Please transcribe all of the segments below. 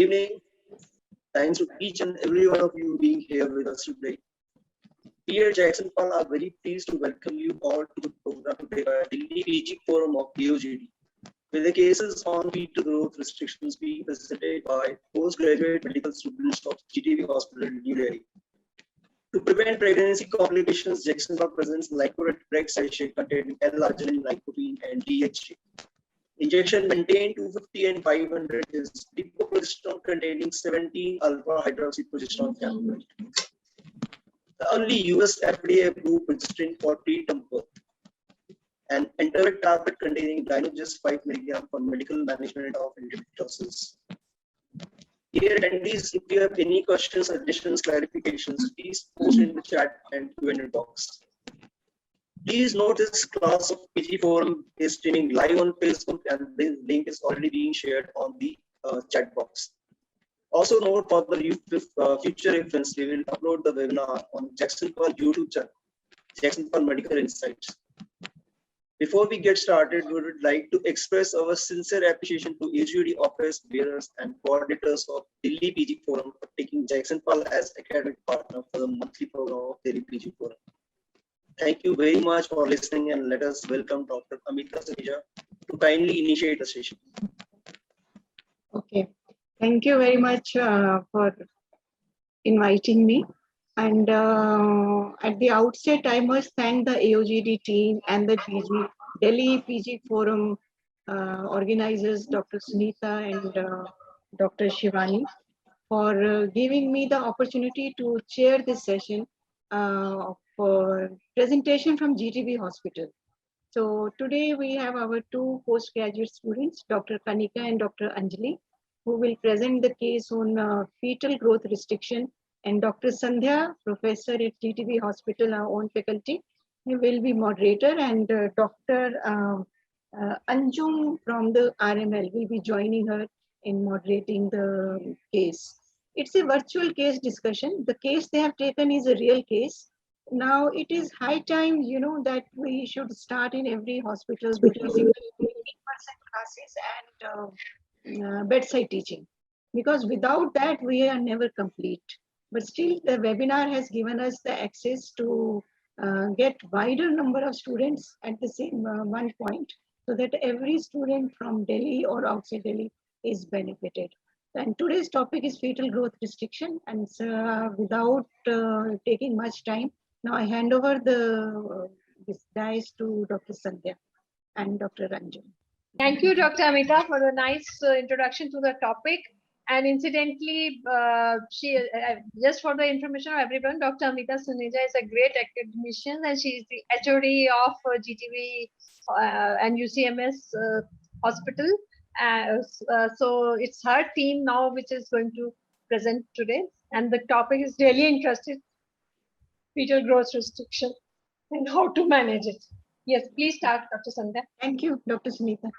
evening. Thanks to each and every one of you being here with us today. We at Jagsonpal are very pleased to welcome you all to the program today at the PG Forum of AOGD, with the cases on fetal growth restrictions being presented by postgraduate medical students of GTBH Hospital, New Delhi. To prevent pregnancy complications, Jagsonpal presents LycoRed Preg sachet containing L-arginine, Lycopene, and DHA. Injection maintained 250 and 500 is lipoprogesterone containing 17 alpha-hydroxyprogesterone tablet. The only US FDA approved progesterone for preterm birth. An EndoReg tablet containing Dynogest 5 mg for medical management of endometriosis. Dear attendees, if you have any questions, suggestions, clarifications, please post in the chat and Q&A box. Please note this class of PG Forum is streaming live on Facebook, and the link is already being shared on the chat box. Also note for the future reference, we will upload the webinar on Jagsonpal YouTube channel, Jagsonpal Medical Insights. Before we get started, we would like to express our sincere appreciation to AOGD office bearers and coordinators of Delhi PG Forum for taking Jagsonpal as academic partner for the monthly program of Delhi PG Forum. Thank you very much for listening, and let us welcome Dr. Amita Suneja to kindly initiate the session. Okay, thank you very much for inviting me. And at the outset, I must thank the AOGD team and the Delhi PG Forum organizers, Dr. Sunita and Dr. Shivani, for giving me the opportunity to chair this session for presentation from GTBH Hospital. So today we have our two postgraduate students, Dr. Kanika and Dr. Anjali, who will present the case on fetal growth restriction, and Dr. Sandhya, professor at GTBH Hospital, our own faculty, he will be moderator, and Dr. Anjum from the RML will be joining her in moderating the case. It's a virtual case discussion. The case they have taken is a real case. Now it is high time, you know, that we should start in every hospital between in-person classes and bedside teaching, because without that we are never complete. But still, the webinar has given us the access to get wider number of students at the same one point, so that every student from Delhi or outside Delhi is benefited. And today's topic is fetal growth restriction. And without taking much time, now I hand over this dice to Dr. Sandhya and Dr. Anjum. Thank you, Dr. Amita, for the nice introduction to the topic. And incidentally, just for the information of everyone, Dr. Amita Suneja is a great academician, and she is the HOD of GTB and UCMS hospital. So it's her team now which is going to present today. And the topic is really interesting: fetal growth restriction and how to manage it. Yes, please start, Dr. Sandhya. Thank you, Dr. Sunita.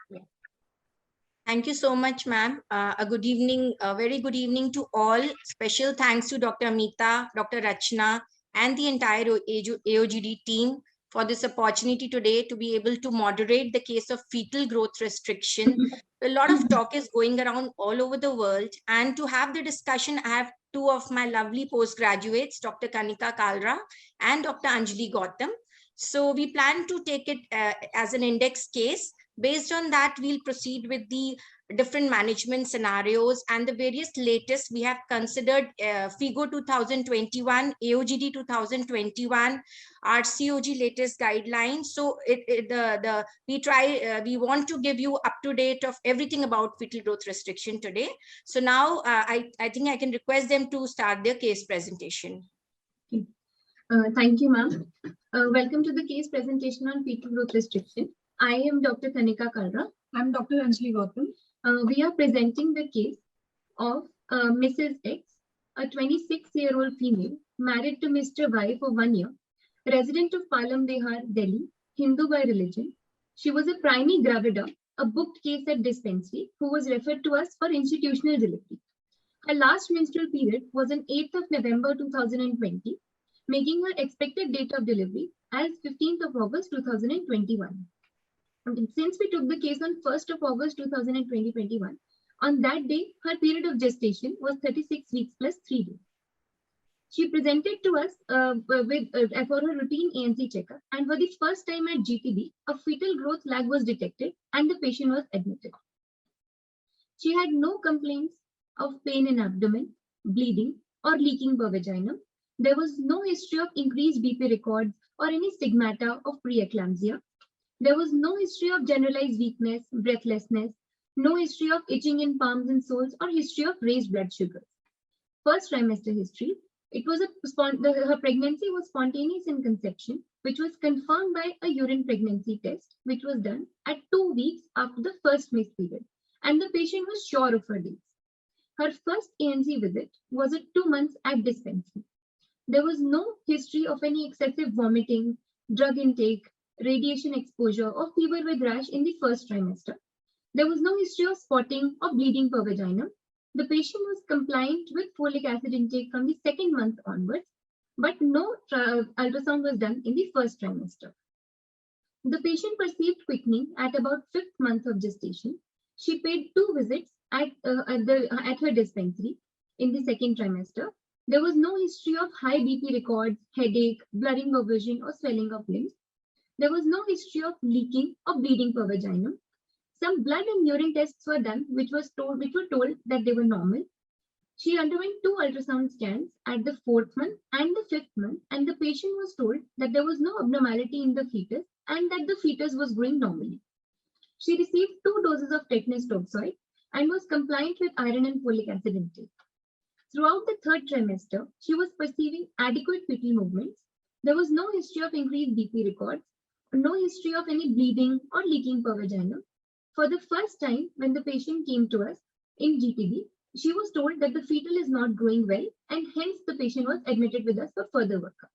Thank you so much, ma'am. A good evening, a very good evening to all. Special thanks to Dr. Amita, Dr. Rachna, and the entire AOGD team for this opportunity today to be able to moderate the case of fetal growth restriction. A lot of talk is going around all over the world, and to have the discussion, I have two of my lovely postgraduates, Dr. Kanika Kalra and Dr. Anjali Gautam. So we plan to take it as an index case. Based on that, we'll proceed with the different management scenarios and the various latest. We have considered FIGO 2021, AOGD 2021, RCOG latest guidelines. So we want to give you up to date of everything about fetal growth restriction today. So now I think I can request them to start their case presentation. Thank you, ma'am. Welcome to the case presentation on fetal growth restriction. I am Dr. Kanika Kalra. I'm Dr. Anjali Gautam. We are presenting the case of Mrs. X, a 26-year-old female, married to Mr. Y for 1 year, resident of Palam Vihar, Delhi, Hindu by religion. She was a primary gravida, a booked case at dispensary, who was referred to us for institutional delivery. Her last menstrual period was on 8th of November 2020, making her expected date of delivery as 15th of August 2021. Since we took the case on 1st of August 2021, On that day, her period of gestation was 36 weeks plus 3 days. She presented to us for her routine ANC checkup, and for the first time at GTB, a fetal growth lag was detected and the patient was admitted. She had no complaints of pain in abdomen, bleeding, or leaking per vaginum. There was no history of increased BP records or any stigmata of preeclampsia. There was no history of generalized weakness, breathlessness, no history of itching in palms and soles, or history of raised blood sugar. First trimester history, her pregnancy was spontaneous in conception, which was confirmed by a urine pregnancy test, which was done at 2 weeks after the first missed period, and the patient was sure of her dates. Her first ANC visit was at 2 months at dispensary. There was no history of any excessive vomiting, drug intake, radiation exposure, or fever with rash in the first trimester. There was no history of spotting or bleeding per vaginum. The patient was compliant with folic acid intake from the 2nd month onwards, but no ultrasound was done in the first trimester. The patient perceived quickening at about 5th month of gestation. She paid 2 visits at her dispensary in the 2nd trimester. There was no history of high BP records, headache, blurring of vision, or swelling of limbs. There was no history of leaking or bleeding per vaginum. Some blood and urine tests were done, which were told that they were normal. She underwent 2 ultrasound scans at the 4th month and the 5th month, and the patient was told that there was no abnormality in the fetus and that the fetus was growing normally. She received 2 doses of tetanus toxoid and was compliant with iron and folic acid intake. Throughout the 3rd trimester, she was perceiving adequate fetal movements. There was no history of increased BP records, no history of any bleeding or leaking per vaginum. For the first time, when the patient came to us in GTB, she was told that the fetal is not growing well, and hence the patient was admitted with us for further workup.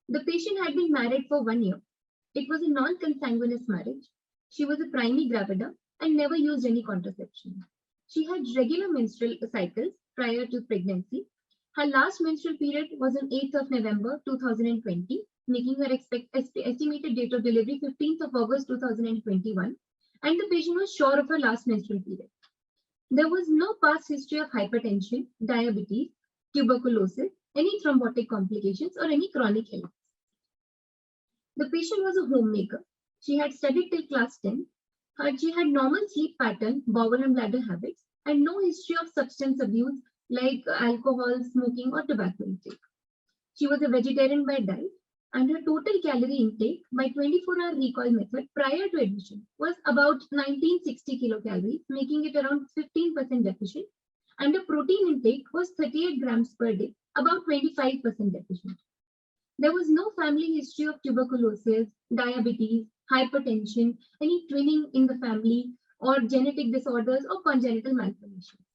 The patient had been married for 1 year. It was a non-consanguineous marriage. She was a primary gravida and never used any contraception. She had regular menstrual cycles prior to pregnancy. Her last menstrual period was on 8th of November 2020, making her estimated date of delivery 15th of August 2021, and the patient was sure of her last menstrual period. There was no past history of hypertension, diabetes, tuberculosis, any thrombotic complications, or any chronic illness. The patient was a homemaker. She had studied till class 10. She had normal sleep pattern, bowel and bladder habits, and no history of substance abuse like alcohol, smoking, or tobacco intake. She was a vegetarian by diet, and her total calorie intake by 24-hour recall method prior to admission was about 1960 kilocalories, making it around 15% deficient, and her protein intake was 38 grams per day, about 25% deficient. There was no family history of tuberculosis, diabetes, hypertension, any twinning in the family, or genetic disorders or congenital malformations.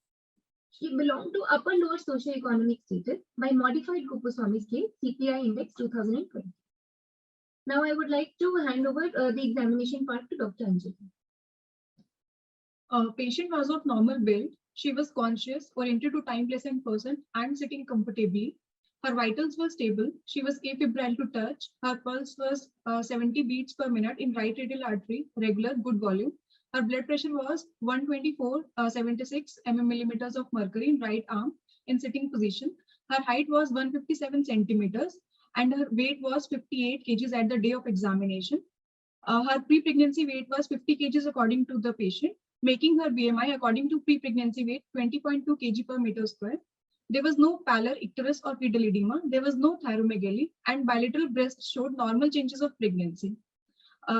She belonged to upper lower socioeconomic status by modified Kuppuswamy scale CPI index 2020. Now I would like to hand over the examination part to Dr. Anjali. Patient was of normal build. She was conscious, oriented to time, place, and person, and sitting comfortably. Her vitals were stable. She was afebrile to touch. Her pulse was 70 beats per minute in right radial artery, regular, good volume. Her blood pressure was 124/76 mmillimeters of mercury in right arm in sitting position. Her height was 157 centimeters and her weight was 58 kgs at the day of examination. Her pre-pregnancy weight was 50 kgs according to the patient, making her BMI according to pre-pregnancy weight 20.2 kg per meter square. There was no pallor, icterus, or fetal edema. There was no thyromegaly, and bilateral breasts showed normal changes of pregnancy.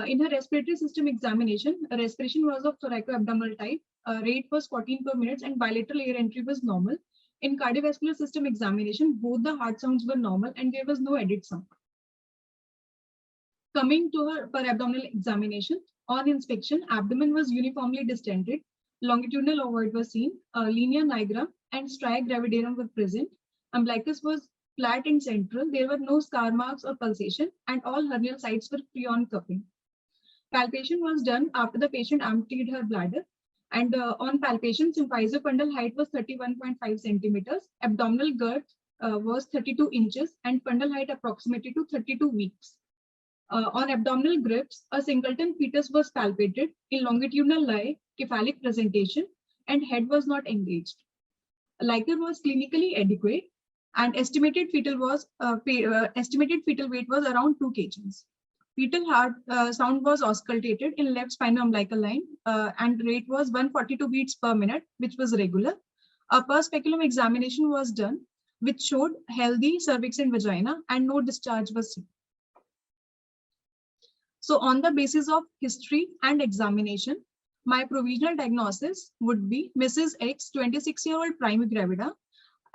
In her respiratory system examination, respiration was of thoracoabdominal type, rate was 14 per minute, and bilateral air entry was normal. In cardiovascular system examination, both the heart sounds were normal and there was no added sound. Coming to her per abdominal examination, on inspection, abdomen was uniformly distended, longitudinal ovoid was seen, linea nigra and stria gravidarum were present, umbilicus was flat and central, there were no scar marks or pulsation, and all hernial sites were free on cupping. Palpation was done after the patient emptied her bladder, and on palpation, symphysiopundal height was 31.5 centimeters, abdominal girth was 32 inches, and fundal height approximated to 32 weeks. On abdominal grips, a singleton fetus was palpated in longitudinal lie, cephalic presentation, and head was not engaged. LycoRed was clinically adequate, and estimated fetal weight was around 2 kgs. Fetal heart sound was auscultated in left spinal umbilical line, and rate was 142 beats per minute, which was regular. A per speculum examination was done, which showed healthy cervix and vagina, and no discharge was seen. So on the basis of history and examination, my provisional diagnosis would be Mrs. X, 26-year-old prima gravida,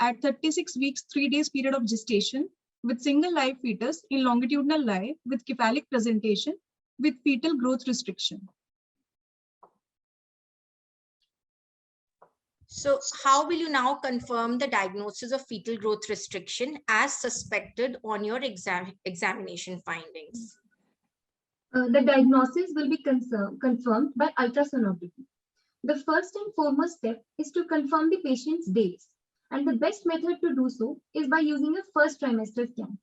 at 36 weeks, 3 days period of gestation, with single live fetus in longitudinal lie with cephalic presentation with fetal growth restriction. So how will you now confirm the diagnosis of fetal growth restriction as suspected on your examination findings? The diagnosis will be confirmed by ultrasonography. The first and foremost step is to confirm the patient's dates, and the best method to do so is by using a first trimester scan.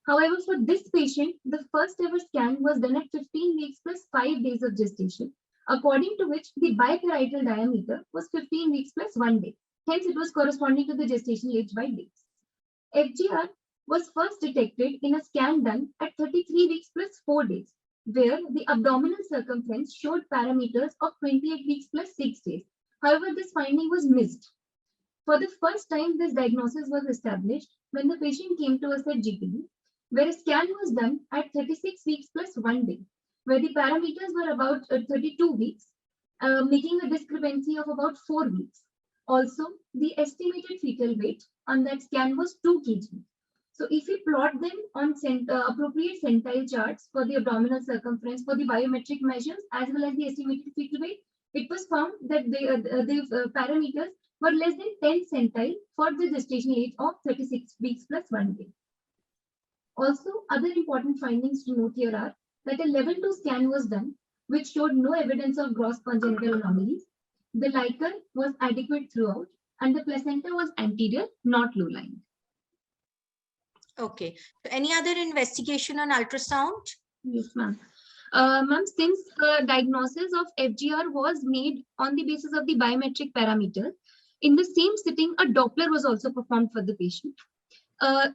However, for this patient, the first ever scan was done at 15 weeks plus 5 days of gestation, according to which the biparietal diameter was 15 weeks plus 1 day. Hence, it was corresponding to the gestational age by days. FGR was first detected in a scan done at 33 weeks plus 4 days, where the abdominal circumference showed parameters of 28 weeks plus 6 days. However, this finding was missed. For the first time, this diagnosis was established when the patient came to us at GTB, where a scan was done at 36 weeks plus 1 day, where the parameters were about 32 weeks, making a discrepancy of about 4 weeks. Also, the estimated fetal weight on that scan was 2 kg. So if we plot them on appropriate centile charts for the abdominal circumference for the biometric measures as well as the estimated fetal weight, it was found that the parameters were less than 10 centile for the gestational age of 36 weeks plus 1 day. Also, other important findings to note here are that a level 2 scan was done, which showed no evidence of gross congenital anomalies. The LycoRed was adequate throughout, and the placenta was anterior, not low-lying. Okay. So any other investigation on ultrasound? Yes, ma'am. Ma'am, since the diagnosis of FGR was made on the basis of the biometric parameters, in the same sitting, a Doppler was also performed for the patient.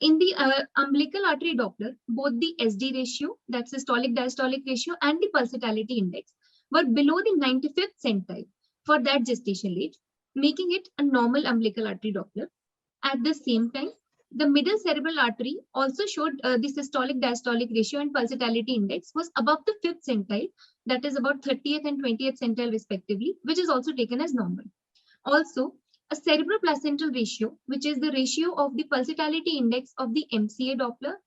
In the umbilical artery Doppler, both the SD ratio, that's systolic diastolic ratio, and the pulsatility index were below the 95th centile for that gestational age, making it a normal umbilical artery Doppler. At the same time, the middle cerebral artery also showed the systolic diastolic ratio and pulsatility index was above the 5th centile, that is about 30th and 20th centile respectively, which is also taken as normal. Also, a cerebroplacental ratio, which is the ratio of the pulsatility index of the MCA Doppler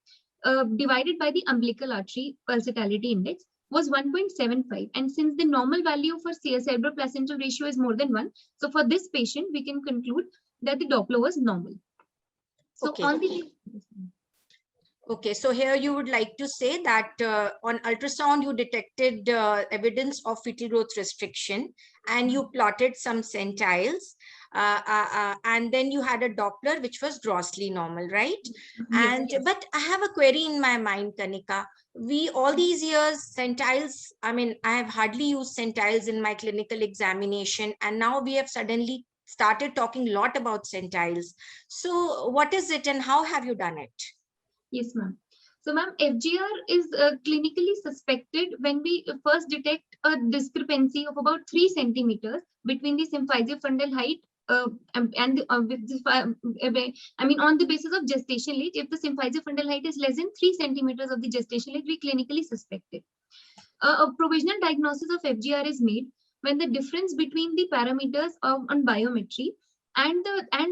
divided by the umbilical artery pulsatility index, was 1.75. And since the normal value for cerebroplacental ratio is more than 1, so for this patient, we can conclude that the Doppler was normal. So okay. on the Okay, so here you would like to say that on ultrasound, you detected evidence of fetal growth restriction and you plotted some centiles and then you had a Doppler, which was grossly normal, right? Yes, yes. But I have a query in my mind, Kanika. We all these years centiles, I mean, I have hardly used centiles in my clinical examination, and now we have suddenly started talking a lot about centiles. So what is it and how have you done it? Yes, ma'am. So, ma'am, FGR is clinically suspected when we first detect a discrepancy of about 3 centimeters between the symphysiofundal height and the, on the basis of gestational age. If the symphysiofundal height is less than 3 centimeters of the gestational age, we clinically suspect it. A provisional diagnosis of FGR is made when the difference between the parameters on biometry and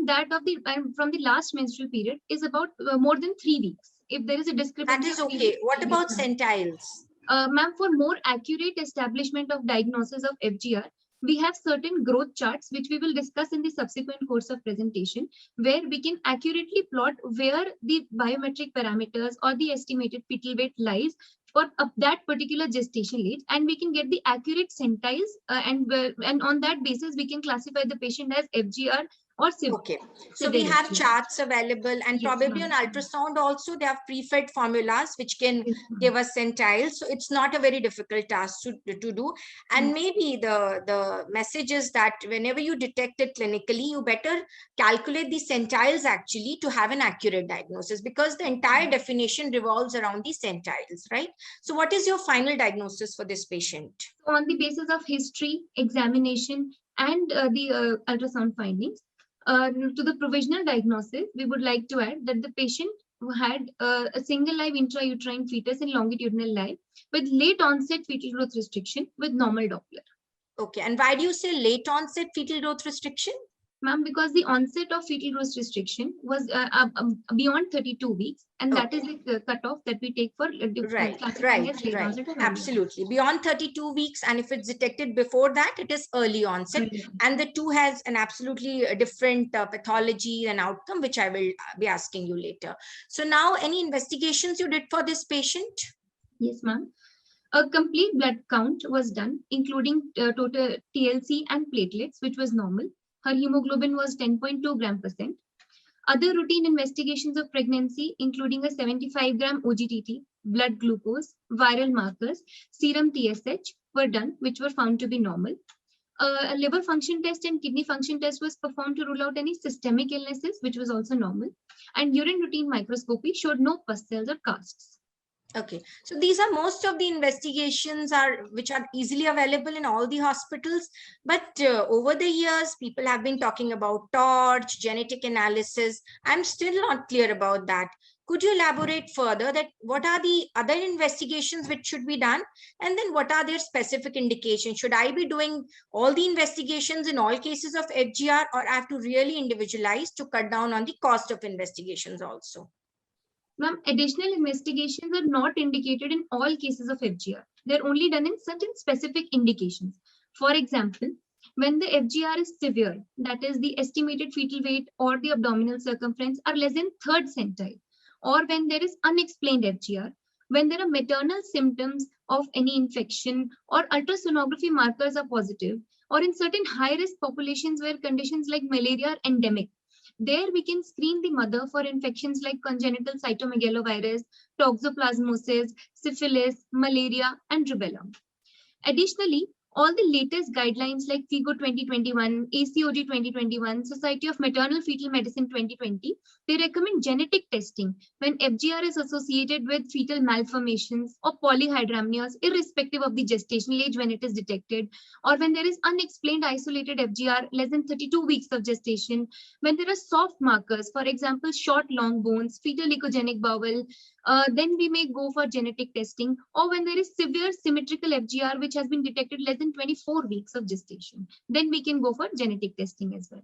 that of the from the last menstrual period is about more than 3 weeks. If there is a discrepancy, that is okay. What about centiles? Ma'am, for more accurate establishment of diagnosis of FGR, we have certain growth charts which we will discuss in the subsequent course of presentation, where we can accurately plot where the biometric parameters or the estimated fetal weight lies for that particular gestational age, and we can get the accurate centiles and on that basis we can classify the patient as FGR or Okay, so we have severe. charts available, and Yes, probably on ma'am. ultrasound also they have pre-fed formulas which can Yes, ma'am. give us centiles. So it's not a very difficult task to do. And Yes. maybe the message is that whenever you detect it clinically, you better calculate the centiles actually to have an accurate diagnosis, because the entire definition revolves around the centiles, right? So what is your final diagnosis for this patient? So on the basis of history, examination, and the ultrasound findings, to the provisional diagnosis, we would like to add that the patient who had a single live intrauterine fetus in longitudinal life with late onset fetal growth restriction with normal Doppler. Okay, and why do you say late onset fetal growth restriction? Ma'am, because the onset of fetal growth restriction was beyond 32 weeks, and that is the cutoff that we take for classifying as late onset or early Absolutely. Beyond 32 weeks, and if it's detected before that, it is early onset. And the two has an absolutely different pathology and outcome, which I will be asking you later. So now, any investigations you did for this patient? Yes, ma'am. A complete blood count was done, including total TLC and platelets, which was normal. Her hemoglobin was 10.2 gram%. Other routine investigations of pregnancy, including a 75-gram OGTT, blood glucose, viral markers, serum TSH, were done, which were found to be normal. A liver function test and kidney function test was performed to rule out any systemic illnesses, which was also normal. And urine routine microscopy showed no pus cells or casts. Okay, so these are most of the investigations which are easily available in all the hospitals. But over the years, people have been talking about TORCH, genetic analysis. I'm still not clear about that. Could you elaborate further that what are the other investigations which should be done? And then what are their specific indications? Should I be doing all the investigations in all cases of FGR, or I have to really individualize to cut down on the cost of investigations also? Ma'am, additional investigations are not indicated in all cases of FGR. They're only done in certain specific indications. For example, when the FGR is severe, that is the estimated fetal weight or the abdominal circumference are less than third centile, or when there is unexplained FGR, when there are maternal symptoms of any infection or ultrasonography markers are positive, or in certain high-risk populations where conditions like malaria are endemic. There we can screen the mother for infections like congenital cytomegalovirus, toxoplasmosis, syphilis, malaria, and rubella. Additionally, all the latest guidelines like FIGO 2021, ACOG 2021, Society of Maternal Fetal Medicine 2020, they recommend genetic testing when FGR is associated with fetal malformations or polyhydramnios, irrespective of the gestational age when it is detected, or when there is unexplained isolated FGR less than 32 weeks of gestation, when there are soft markers, for example, short long bones, fetal echogenic bowel, then we may go for genetic testing, or when there is severe symmetrical FGR which has been detected less than 24 weeks of gestation, then we can go for genetic testing as well.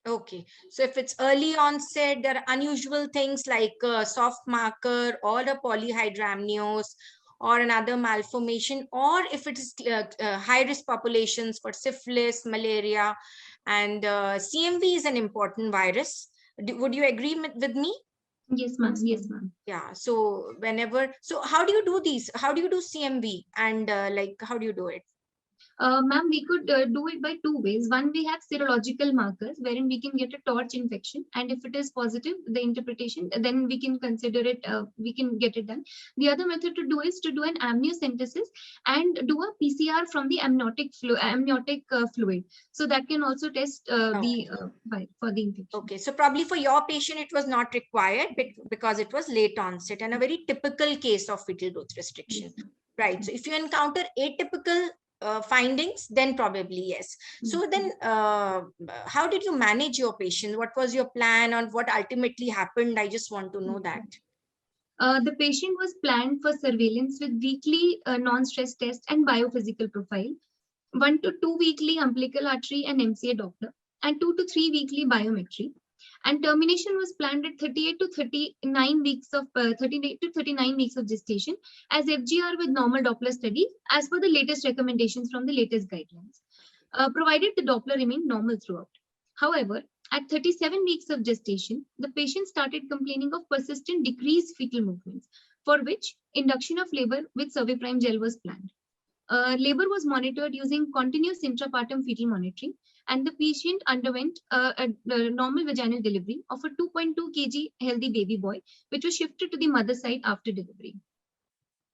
Okay, so if it's early onset, there are unusual things like a soft marker or a polyhydramnios or another malformation, or if it is high-risk populations for syphilis, malaria, and CMV is an important virus. Would you agree with me? Yes, ma'am. Yes, ma'am. Yeah, so so how do you do these? How do you do CMV, and how do you do it? Ma'am, we could do it by two ways. One, we have serological markers wherein we can get a torch infection, and if it is positive, the interpretation, then we can consider it, we can get it done. The other method to do is to do an amniocentesis and do a PCR from the amniotic fluid. So that can also test for the infection. Okay, so probably for your patient, it was not required because it was late onset and a very typical case of fetal growth restriction. Yes. Right. So if you encounter atypical findings, then probably yes. So then how did you manage your patient? What was your plan on what ultimately happened? I just want to know that. The patient was planned for surveillance with weekly non-stress test and biophysical profile, 1 to 2 weekly umbilical artery and MCA Doppler, and 2 to 3 weekly biometry. And termination was planned at 38 to 39 weeks of 38 to 39 weeks of gestation as FGR with normal Doppler studies as per the latest recommendations from the latest guidelines, provided the Doppler remained normal throughout. However, at 37 weeks of gestation, the patient started complaining of persistent decreased fetal movements, for which induction of labor with Cerviprime gel was planned. Labor was monitored using continuous intrapartum fetal monitoring, and the patient underwent a normal vaginal delivery of a 2.2 kg healthy baby boy, which was shifted to the mother side after delivery.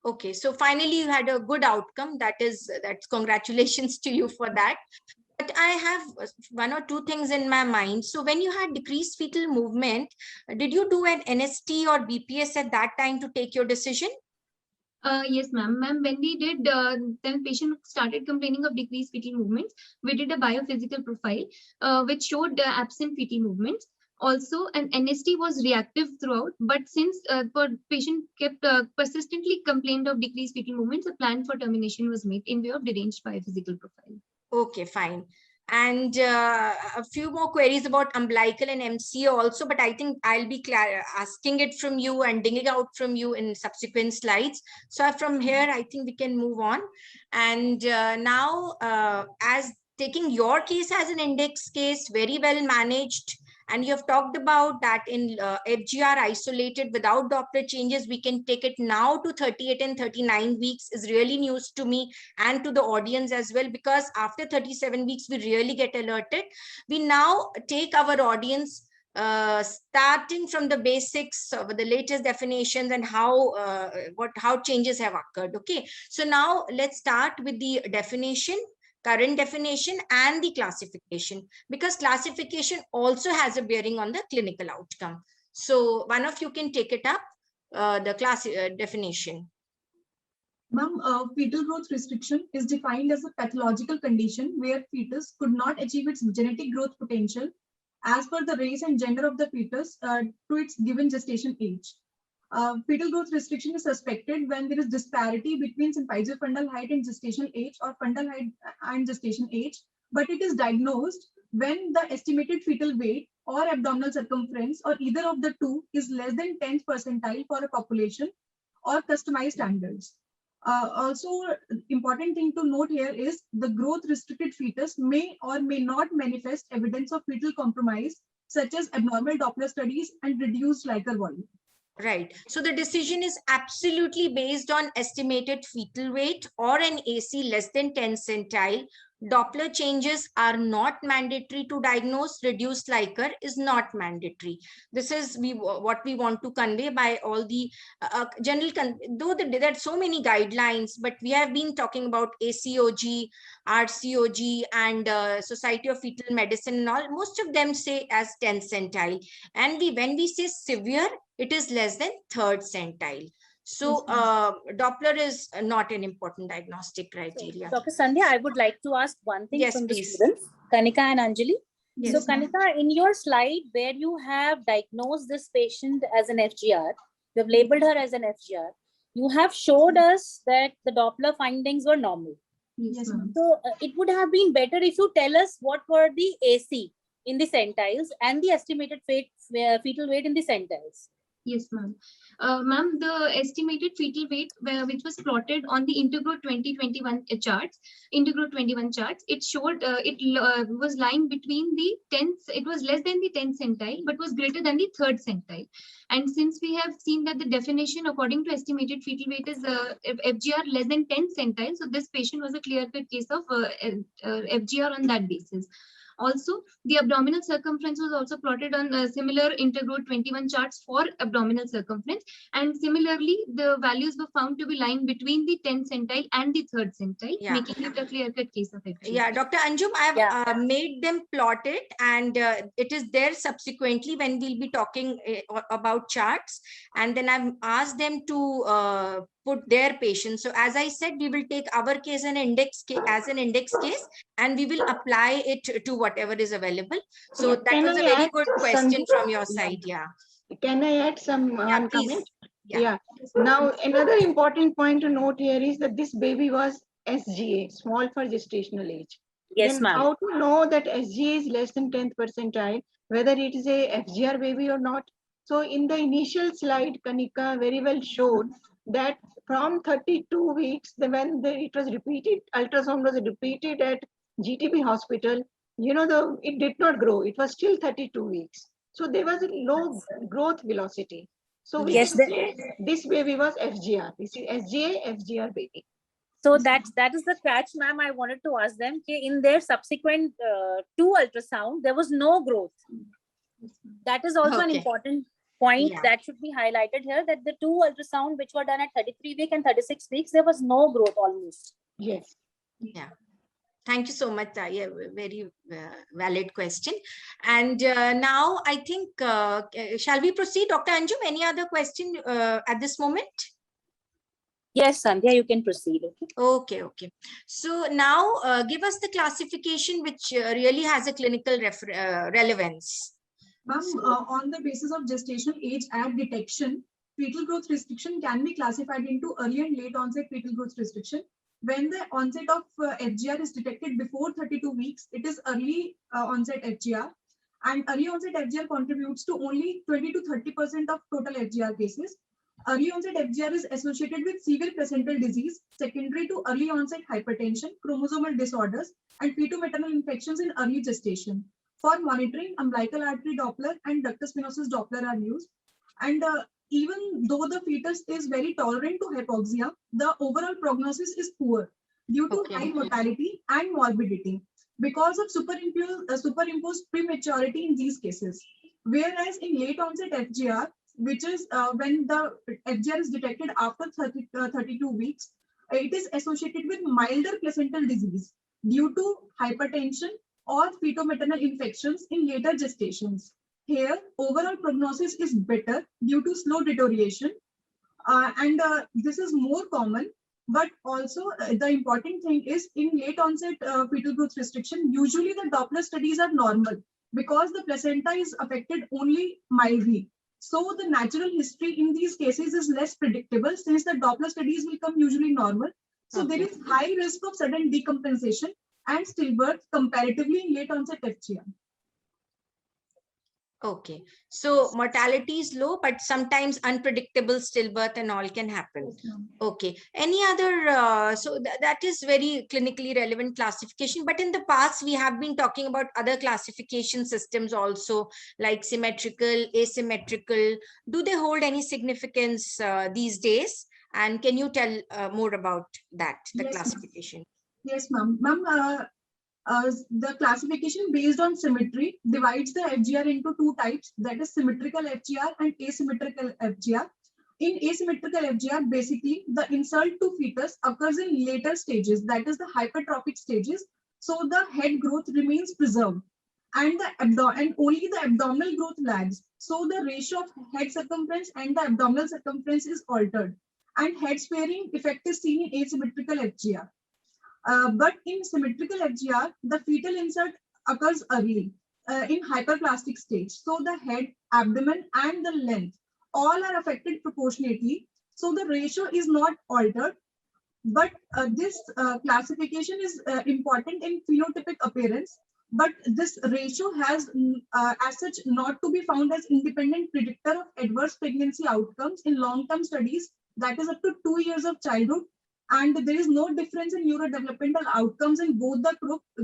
Okay, so finally you had a good outcome. That's congratulations to you for that. But I have one or two things in my mind. So when you had decreased fetal movement, did you do an NST or BPS at that time to take your decision? Yes, ma'am. Ma'am, when we did, the patient started complaining of decreased fetal movements. We did a biophysical profile, which showed absent fetal movements. Also, an NST was reactive throughout, but since the patient kept persistently complained of decreased fetal movements, a plan for termination was made in view of deranged biophysical profile. Okay, fine. And a few more queries about umbilical and MCA also, but I think I'll be asking it from you and digging out from you in subsequent slides. So from here, I think we can move on. And now, as taking your case as an index case, very well managed, and you have talked about that in FGR isolated without Doppler changes, we can take it now to 38 and 39 weeks is really news to me and to the audience as well, because after 37 weeks, we really get alerted. We now take our audience starting from the basics of the latest definitions and how changes have occurred. Okay, so now let's start with the definition, current definition, and the classification, because classification also has a bearing on the clinical outcome. So one of you can take it up, the class definition. Ma'am, fetal growth restriction is defined as a pathological condition where fetus could not achieve its genetic growth potential as per the race and gender of the fetus to its given gestation age. Fetal growth restriction is suspected when there is disparity between symphysis-fundal height and gestation age or fundal height and gestation age, but it is diagnosed when the estimated fetal weight or abdominal circumference or either of the two is less than 10th percentile for a population or customized standards. Also, important thing to note here is the growth restricted fetus may or may not manifest evidence of fetal compromise, such as abnormal Doppler studies and reduced LycoRed volume. Right. So the decision is absolutely based on estimated fetal weight or an AC less than 10 centile. Doppler changes are not mandatory to diagnose. Reduced LycoRed is not mandatory. This is what we want to convey by all the general, though there are so many guidelines, but we have been talking about ACOG, RCOG, and Society of Fetal Medicine and all. Most of them say as 10 centile. And when we say severe, it is less than 3rd centile. So Doppler is not an important diagnostic criteria. So, Dr. Sandhya, I would like to ask one thing from the please. students, Kanika and Anjali. Yes, So Kanika, in your slide where you have diagnosed this patient as an FGR, you have labeled her as an FGR, you have showed us that the Doppler findings were normal. Yes, ma'am. So it would have been better if you tell us what were the AC in the centiles and the estimated fetal weight in the centiles. Yes, ma'am. Ma'am, the estimated fetal weight, which was plotted on the Integro 2021 charts, it showed it was lying between the 10th, it was less than the 10th centile, but was greater than the 3rd centile. And since we have seen that the definition according to estimated fetal weight is FGR less than 10th centile, so this patient was a clear-cut case of FGR on that basis. Also, the abdominal circumference was also plotted on similar Integro 21 charts for abdominal circumference. And similarly, the values were found to be lying between the 10th centile and the 3rd centile, making it a clear-cut case of FGR. Yeah, Dr. Anjum, I've made them plotted, and it is there subsequently when we'll be talking about charts. And then I've asked them to put their patients. So as I said, we will take our case as an index case, and we will apply it to whatever is available. So that was a very good question from your side. Yeah. Can I add some comment? Yeah. Now, another important point to note here is that this baby was SGA, small for gestational age. Yes, ma'am. How to know that SGA is less than 10th percentile, whether it is a FGR baby or not? So in the initial slide, Kanika very well showed that from 32 weeks, it was repeated, ultrasound was repeated at GTB hospital, it did not grow. It was still 32 weeks. So there was a low growth velocity. So we can say this baby was FGR. This is SGA, FGR baby. So that is the catch, ma'am. I wanted to ask them, in their subsequent 2 ultrasound, there was no growth. That is also an important point that should be highlighted here, that the 2 ultrasound which were done at 33 weeks and 36 weeks, there was no growth almost. Yes. Yeah. Thank you so much. Yeah, very valid question. And now I think, shall we proceed? Dr. Anjum, any other question at this moment? Yes, Sandhya, you can proceed. Okay. So now give us the classification which really has a clinical relevance. Ma'am, on the basis of gestational age at detection, fetal growth restriction can be classified into early and late onset fetal growth restriction. When the onset of FGR is detected before 32 weeks, it is early onset FGR. And early onset FGR contributes to only 20 to 30% of total FGR cases. Early onset FGR is associated with severe placental disease, secondary to early onset hypertension, chromosomal disorders, and feto-maternal infections in early gestation. For monitoring, umbilical artery Doppler and ductus venosus Doppler are used. And even though the fetus is very tolerant to hypoxia, the overall prognosis is poor due to high mortality and morbidity because of superimposed prematurity in these cases. Whereas in late onset FGR, which is when the FGR is detected after 32 weeks, it is associated with milder placental disease due to hypertension or feto-maternal infections in later gestations. Here, overall prognosis is better due to slow deterioration, and this is more common. But also, the important thing is in late onset fetal growth restriction, usually the Doppler studies are normal because the placenta is affected only mildly. So the natural history in these cases is less predictable since the Doppler studies will come usually normal. So there is high risk of sudden decompensation and stillbirth comparatively in late onset FGR. Okay, so mortality is low, but sometimes unpredictable stillbirth and all can happen. Okay, any other, so that is very clinically relevant classification, but in the past we have been talking about other classification systems also, like symmetrical, asymmetrical. Do they hold any significance these days? And can you tell more about that, the classification? Yes, ma'am. The classification based on symmetry divides the FGR into 2 types, that is symmetrical FGR and asymmetrical FGR. In asymmetrical FGR, basically the insult to fetus occurs in later stages, that is the hypertrophic stages. So the head growth remains preserved and only the abdominal growth lags. So the ratio of head circumference and the abdominal circumference is altered, and head sparing effect is seen in asymmetrical FGR. But in symmetrical FGR, the fetal insert occurs early in hyperplastic stage. So the head, abdomen, and the length all are affected proportionately. So the ratio is not altered. But this classification is important in phenotypic appearance. But this ratio has, as such, not to be found as independent predictor of adverse pregnancy outcomes in long-term studies, that is up to 2 years of childhood. And there is no difference in neurodevelopmental outcomes in both the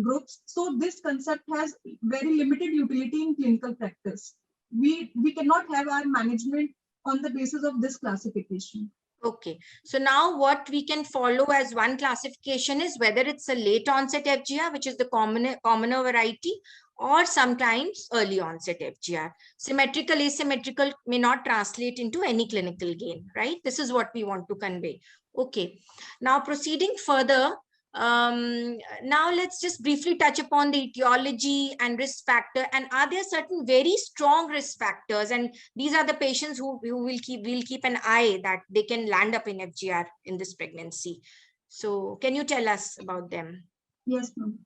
groups. So this concept has very limited utility in clinical practice. We cannot have our management on the basis of this classification. Okay, so now what we can follow as one classification is whether it's a late onset FGR, which is the commoner variety, or sometimes early onset FGR. Symmetrical, asymmetrical may not translate into any clinical gain, right? This is what we want to convey. Okay, now proceeding further, now let's just briefly touch upon the etiology and risk factor. And are there certain very strong risk factors? And these are the patients who we'll keep an eye that they can land up in FGR in this pregnancy. So can you tell us about them? Yes, ma'am.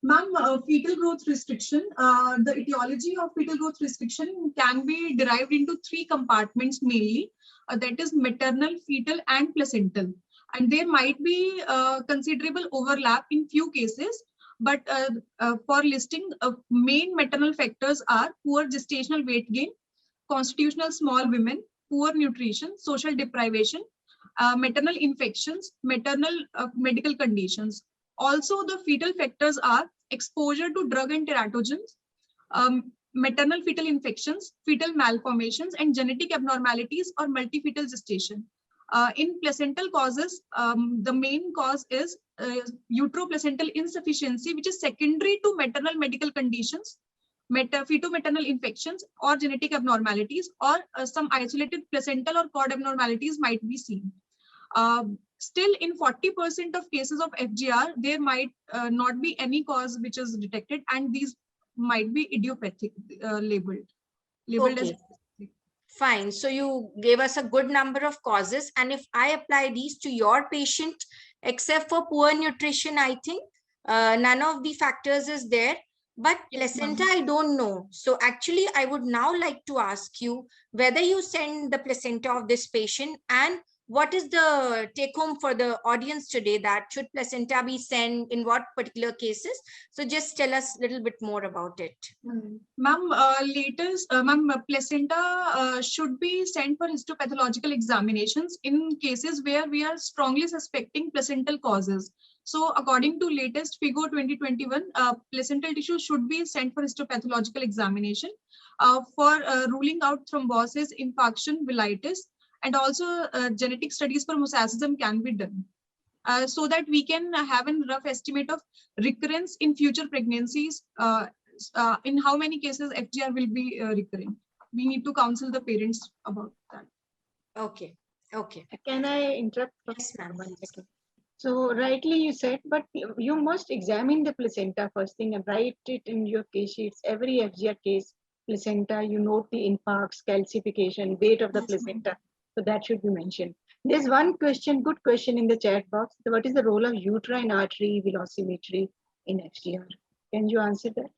Ma'am, fetal growth restriction, the etiology of fetal growth restriction can be derived into 3 compartments mainly, that is maternal, fetal, and placental. And there might be considerable overlap in few cases, but for listing, main maternal factors are poor gestational weight gain, constitutional small women, poor nutrition, social deprivation, maternal infections, maternal medical conditions. Also, the fetal factors are exposure to drug and teratogens, maternal fetal infections, fetal malformations, and genetic abnormalities or multifetal gestation. In placental causes, the main cause is uteroplacental insufficiency, which is secondary to maternal medical conditions, feto-maternal infections, or genetic abnormalities, or some isolated placental or cord abnormalities might be seen. Still, in 40% of cases of FGR, there might not be any cause which is detected, and these might be idiopathic, labeled Okay. as. Fine. So you gave us a good number of causes. And if I apply these to your patient, except for poor nutrition, I think none of the factors is there. But placenta, I don't know. So actually, I would now like to ask you whether you send the placenta of this patient, and what is the take home for the audience today, that should placenta be sent in what particular cases? So just tell us a little bit more about it. Ma'am, placenta should be sent for histopathological examinations in cases where we are strongly suspecting placental causes. So according to latest FIGO 2021, placental tissue should be sent for histopathological examination for ruling out thrombosis, infarction, bilitis, and also genetic studies for mosaicism can be done. So that we can have a rough estimate of recurrence in future pregnancies, in how many cases FGR will be recurring. We need to counsel the parents about that. Okay. Okay. Can I interrupt? Yes, ma'am. 1 second. So rightly you said, but you must examine the placenta first thing and write it in your case sheets. Every FGR case, placenta, you note the infarcts, calcification, weight of the placenta. So that should be mentioned. There's one question, good question in the chat box. What is the role of uterine artery velocimetry in FGR? Can you answer that?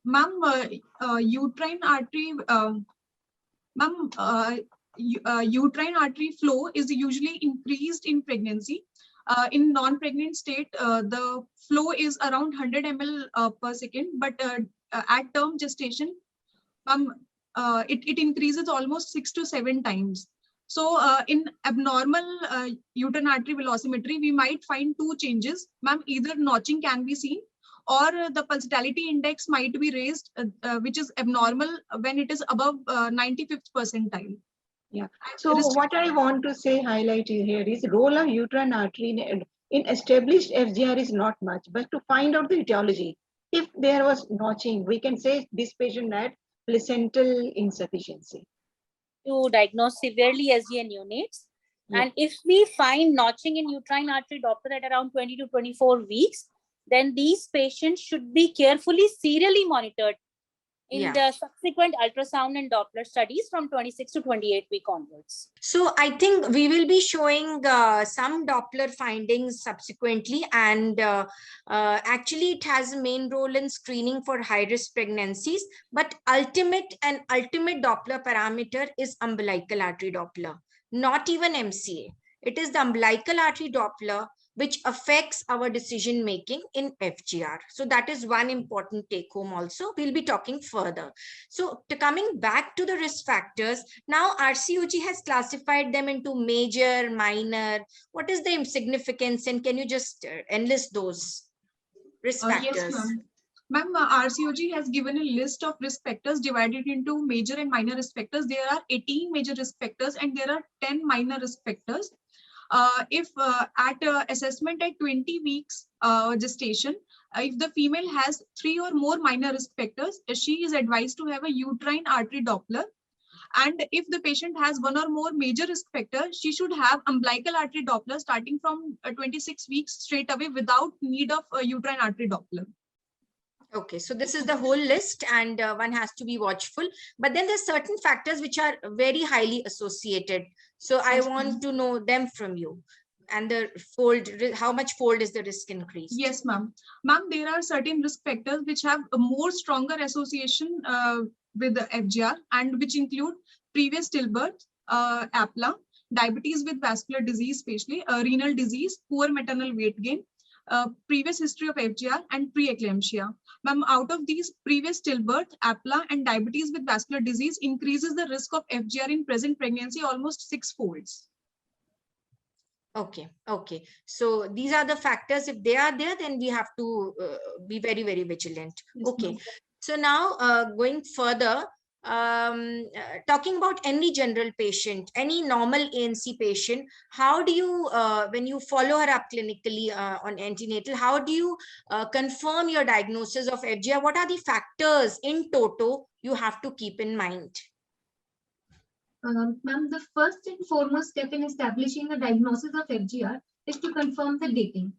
Ma'am, uterine artery, uterine artery flow is usually increased in pregnancy. In non-pregnant state, the flow is around 100 ml per second, but at term gestation, it increases almost 6 to 7 times. So in abnormal uterine artery velocimetry, we might find two changes. Ma'am, either notching can be seen, or the pulsatility index might be raised, which is abnormal when it is above 95th percentile. Yeah. So what I want to say, highlight here is role of uterine artery in established FGR is not much, but to find out the etiology, if there was notching, we can say this patient had placental insufficiency. To diagnose severely SGA neonates. Yeah. And if we find notching in uterine artery Doppler at around 20 to 24 weeks, then these patients should be carefully serially monitored in the subsequent ultrasound and Doppler studies from 26 to 28 week onwards. So I think we will be showing some Doppler findings subsequently, and actually it has a main role in screening for high-risk pregnancies, but ultimate Doppler parameter is umbilical artery Doppler, not even MCA. It is the umbilical artery Doppler which affects our decision making in FGR. So that is one important take home also. We'll be talking further. So coming back to the risk factors, now RCOG has classified them into major, minor. What is the significance, and can you just enlist those risk factors? Yes, ma'am. RCOG has given a list of risk factors divided into major and minor risk factors. There are 18 major risk factors and there are 10 minor risk factors. If at assessment at 20 weeks gestation, if the female has 3 or more minor risk factors, she is advised to have a uterine artery Doppler. And if the patient has 1 or more major risk factors, she should have umbilical artery Doppler starting from 26 weeks straight away without need of a uterine artery Doppler. Okay, so this is the whole list, and one has to be watchful. But then there's certain factors which are very highly associated. So I want to know them from you. And the fold, how much fold is the risk increase? Yes, ma'am. Ma'am, there are certain risk factors which have a more stronger association with the FGR, and which include previous stillbirth, APLA, diabetes with vascular disease, especially renal disease, poor maternal weight gain, previous history of FGR, and preeclampsia. Ma'am, out of these, previous stillbirth, APLA, and diabetes with vascular disease increases the risk of FGR in present pregnancy almost 6 folds. Okay, okay. So these are the factors. If they are there, then we have to be very, very vigilant. Okay. So now going further, talking about any general patient, any normal ANC patient, how do you, when you follow her up clinically on antenatal, how do you confirm your diagnosis of FGR? What are the factors in toto you have to keep in mind? Ma'am, the first and foremost step in establishing a diagnosis of FGR is to confirm the dating.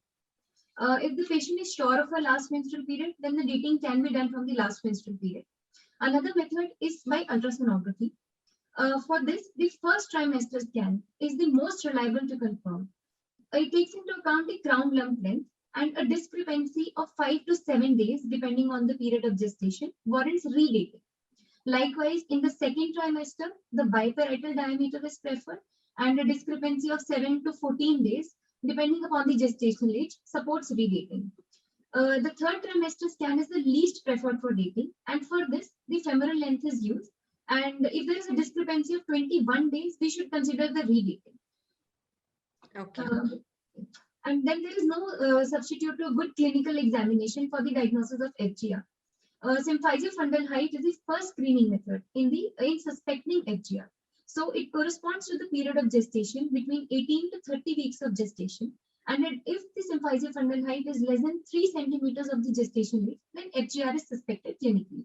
If the patient is sure of her last menstrual period, then the dating can be done from the last menstrual period. Another method is by ultrasonography. For this, the first trimester scan is the most reliable to confirm. It takes into account the crown lump length, and a discrepancy of 5 to 7 days, depending on the period of gestation, warrants redating. Likewise, in the second trimester, the biparietal diameter is preferred, and a discrepancy of 7 to 14 days, depending upon the gestational age, supports redating. The third trimester scan is the least preferred for dating, and for this, the femoral length is used. And if there is a discrepancy of 21 days, we should consider the redating. Okay. And then there is no substitute to a good clinical examination for the diagnosis of FGR. Symphysiofundal height is the first screening method in suspecting FGR. So it corresponds to the period of gestation between 18 to 30 weeks of gestation. And if the symphysiofundal height is less than 3 centimeters of the gestation age, then FGR is suspected clinically.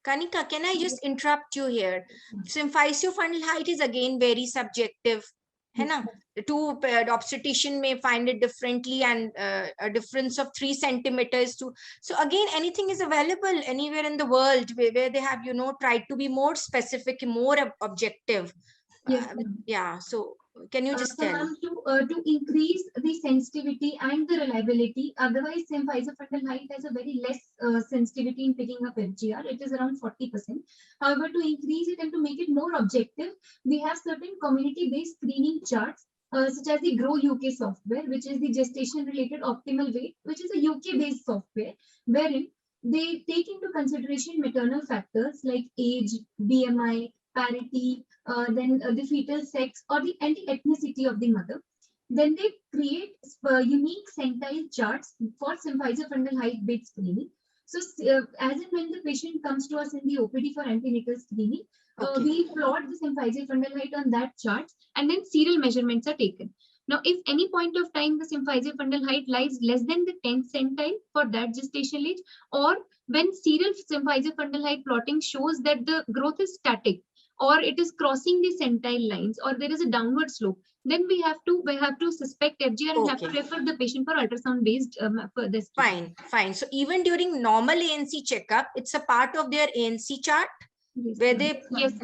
Kanika, can I just interrupt you here? Symphysiofundal height is again very subjective. Yes. The two obstetrician may find it differently, and a difference of 3 centimeters to. So again, anything is available anywhere in the world where they have, tried to be more specific, more objective. Yes. Yeah. So can you just tell? To increase the sensitivity and the reliability, otherwise symphysiofundal height has a very less sensitivity in picking up FGR. It is around 40%. However, to increase it and to make it more objective, we have certain community-based screening charts, such as the Grow UK software, which is the gestation-related optimal weight, which is a UK-based software, wherein they take into consideration maternal factors like age, BMI, parity, then the fetal sex or the ethnicity of the mother. Then they create unique centile charts for symphysiofundal height based screening. So as and when the patient comes to us in the OPD for antenatal screening, we plot the symphysiofundal height on that chart, and then serial measurements are taken. Now, if any point of time the symphysiofundal height lies less than the 10th centile for that gestational age, or when serial symphysiofundal height plotting shows that the growth is static, or it is crossing the centile lines, or there is a downward slope, then we have to suspect FGR and have to refer the patient for ultrasound based further screening. Fine. So even during normal ANC checkup, it's a part of their ANC chart. Yes, where they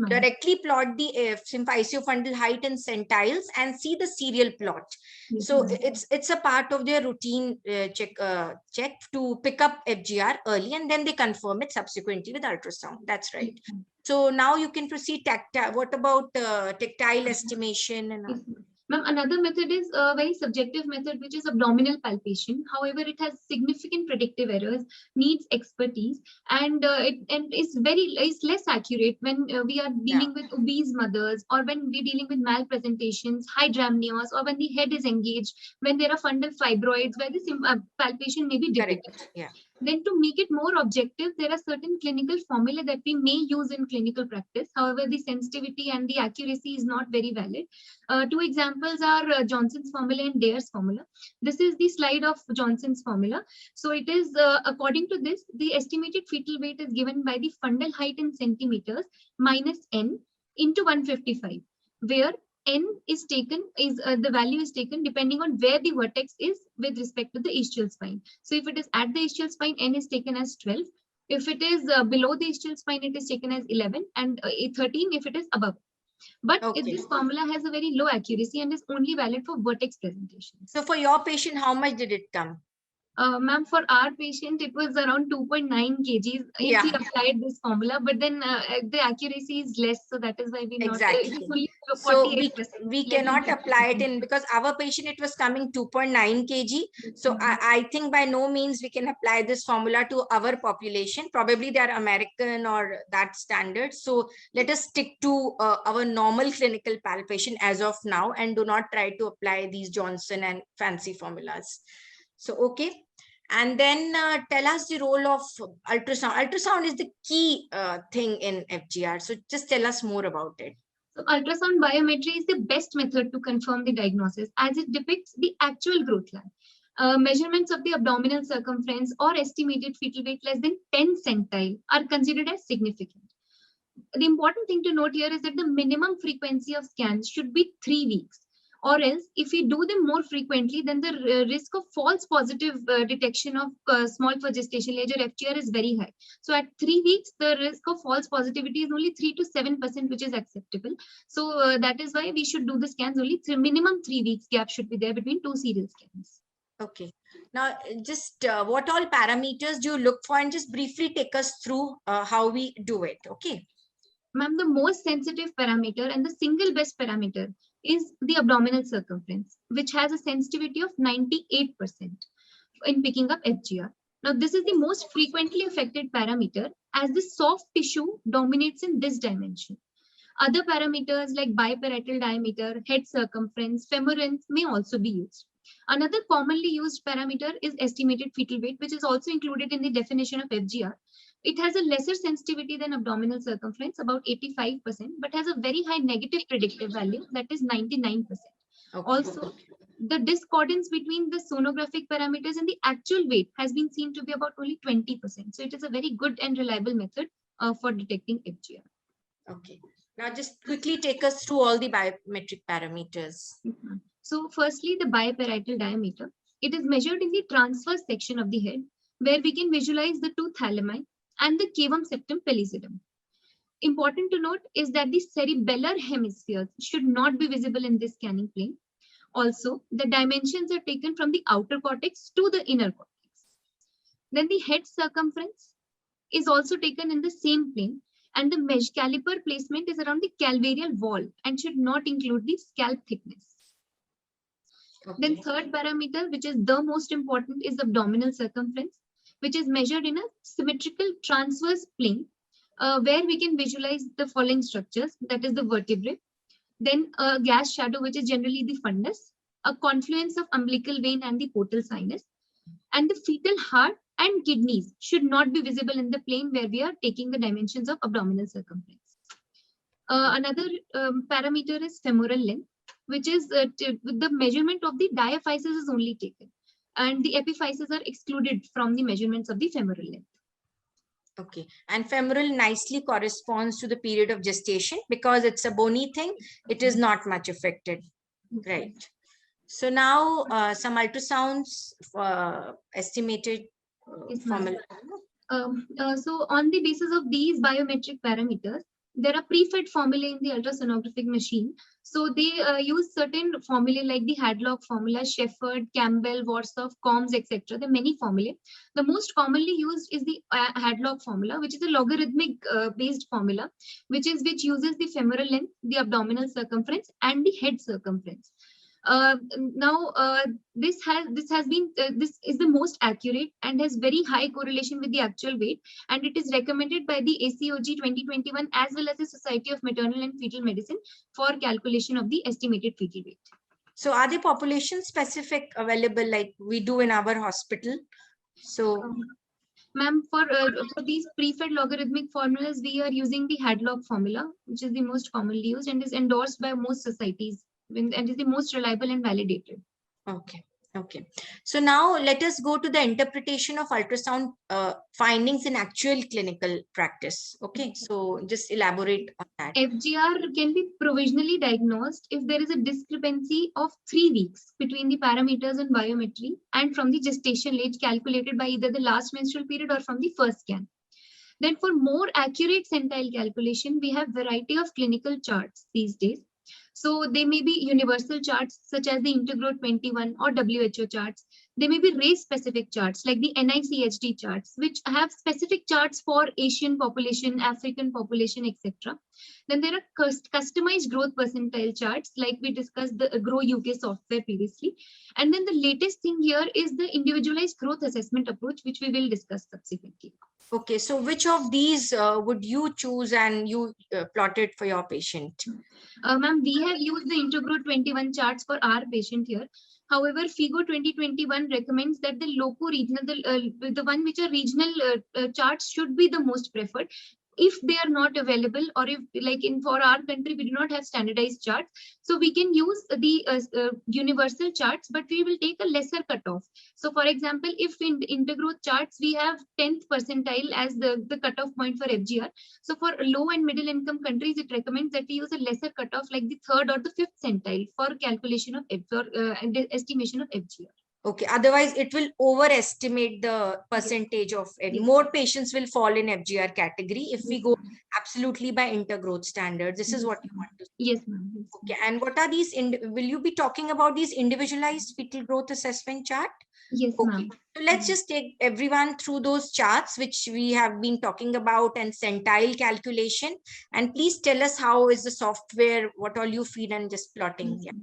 directly plot the symphysiofundal height in centiles and see the serial plot. Yes, so it's a part of their routine check to pick up FGR early, and then they confirm it subsequently with ultrasound. That's right. Yes. So now you can proceed tactile. What about tactile estimation? And yes. Ma'am, another method is a very subjective method, which is abdominal palpation. However, it has significant predictive errors, needs expertise, and is less accurate when we are dealing with obese mothers, or when we're dealing with malpresentations, hydramnios, or when the head is engaged, when there are fundal fibroids, where the palpation may be difficult. Yeah. Then to make it more objective, there are certain clinical formula that we may use in clinical practice. However, the sensitivity and the accuracy is not very valid. 2 examples are Johnson's formula and Dare's formula. This is the slide of Johnson's formula. So it is, according to this, the estimated fetal weight is given by the fundal height in centimeters minus n into 155, where n is taken, the value is taken depending on where the vertex is with respect to the ischial spine. So if it is at the ischial spine, n is taken as 12. If it is below the ischial spine, it is taken as 11, and 13 if it is above. But if this formula has a very low accuracy and is only valid for vertex presentation. So for your patient, how much did it come? Ma'am, for our patient, it was around 2.9 kgs if we applied this formula, but then the accuracy is less, so that is why we so we cannot apply it in, because our patient, it was coming 2.9 kg. So I think by no means we can apply this formula to our population. Probably they are American or that standard. So let us stick to our normal clinical palpation as of now, and do not try to apply these Johnson and fancy formulas. So, okay. And then tell us the role of ultrasound. Ultrasound is the key thing in FGR. So just tell us more about it. So ultrasound biometry is the best method to confirm the diagnosis as it depicts the actual growth line. Measurements of the abdominal circumference or estimated fetal weight less than 10 centile are considered as significant. The important thing to note here is that the minimum frequency of scans should be 3 weeks. Or else, if we do them more frequently, then the risk of false positive detection of small for gestation age or FGR is very high. So at 3 weeks, the risk of false positivity is only 3 to 7%, which is acceptable. So that is why we should do the scans only minimum 3 weeks gap should be there between 2 serial scans. Okay. Now, just what all parameters do you look for, and just briefly take us through how we do it. Okay. Ma'am, the most sensitive parameter and the single best parameter is the abdominal circumference, which has a sensitivity of 98% in picking up FGR. Now, this is the most frequently affected parameter as the soft tissue dominates in this dimension. Other parameters like biparietal diameter, head circumference, femorence may also be used. Another commonly used parameter is estimated fetal weight, which is also included in the definition of FGR. It has a lesser sensitivity than abdominal circumference, about 85%, but has a very high negative predictive value, that is 99%. Okay. Also, the discordance between the sonographic parameters and the actual weight has been seen to be about only 20%. So it is a very good and reliable method for detecting FGR. Okay. Now just quickly take us through all the biometric parameters. So firstly, the biparietal diameter. It is measured in the transverse section of the head, where we can visualize the two thalami and the cavum septum pellucidum. Important to note is that the cerebellar hemispheres should not be visible in this scanning plane. Also, the dimensions are taken from the outer cortex to the inner cortex. Then the head circumference is also taken in the same plane, and the mesh caliper placement is around the calvarial wall and should not include the scalp thickness. Okay. Then third parameter, which is the most important, is abdominal circumference, which is measured in a symmetrical transverse plane, where we can visualize the following structures, that is the vertebrae, then a gas shadow, which is generally the fundus, a confluence of umbilical vein and the portal sinus, and the fetal heart and kidneys should not be visible in the plane where we are taking the dimensions of abdominal circumference. Another parameter is femoral length, which is the measurement of the diaphysis is only taken, and the epiphyses are excluded from the measurements of the femoral length. Okay, and femoral nicely corresponds to the period of gestation because it's a bony thing. It is not much affected, right? So now some ultrasounds estimated formula. So on the basis of these biometric parameters, there are pre-fed formulae in the ultrasonographic machine. So they use certain formulae like the Hadlock formula, Shepard, Campbell, Warsaw, Combs, etc. There are many formulae. The most commonly used is the Hadlock formula, which is a logarithmic based formula, which uses the femoral length, the abdominal circumference, and the head circumference. This is the most accurate and has very high correlation with the actual weight, and it is recommended by the ACOG 2021 as well as the Society of Maternal and Fetal Medicine for calculation of the estimated fetal weight. So are there population specific available like we do in our hospital? So ma'am, for these pre-fed logarithmic formulas, we are using the Hadlock formula, which is the most commonly used and is endorsed by most societies, and is the most reliable and validated. Okay. Okay. So now let us go to the interpretation of ultrasound findings in actual clinical practice. Okay. So just elaborate on that. FGR can be provisionally diagnosed if there is a discrepancy of 3 weeks between the parameters and biometry and from the gestation age calculated by either the last menstrual period or from the first scan. Then for more accurate centile calculation, we have variety of clinical charts these days. So they may be universal charts such as the Integro 21 or WHO charts. They may be race-specific charts like the NICHD charts, which have specific charts for Asian population, African population, etc. Then there are customized growth percentile charts like we discussed the Grow UK software previously. And then the latest thing here is the individualized growth assessment approach, which we will discuss subsequently. Okay, so which of these would you choose and you plot it for your patient? Ma'am, we have used the Integro 21 charts for our patient here. However, FIGO 2021 recommends that the local regional, the one which are regional charts should be the most preferred. If they are not available, or if like for our country, we do not have standardized charts, so we can use the universal charts, but we will take a lesser cutoff. So for example, if in intergrowth charts, we have 10th percentile as the cutoff point for FGR. So for low and middle income countries, it recommends that we use a lesser cutoff like the 3rd or the 5th centile for calculation of and the estimation of FGR. Okay, otherwise it will overestimate the percentage of more patients will fall in FGR category if we go absolutely by intergrowth standards. This is what you want to say. Yes, ma'am. Okay, and what are these? Will you be talking about these individualized fetal growth assessment chart? Yes, okay. ma'am. So let's just take everyone through those charts which we have been talking about and centile calculation. And please tell us how is the software, what all you feed and just plotting. Yes,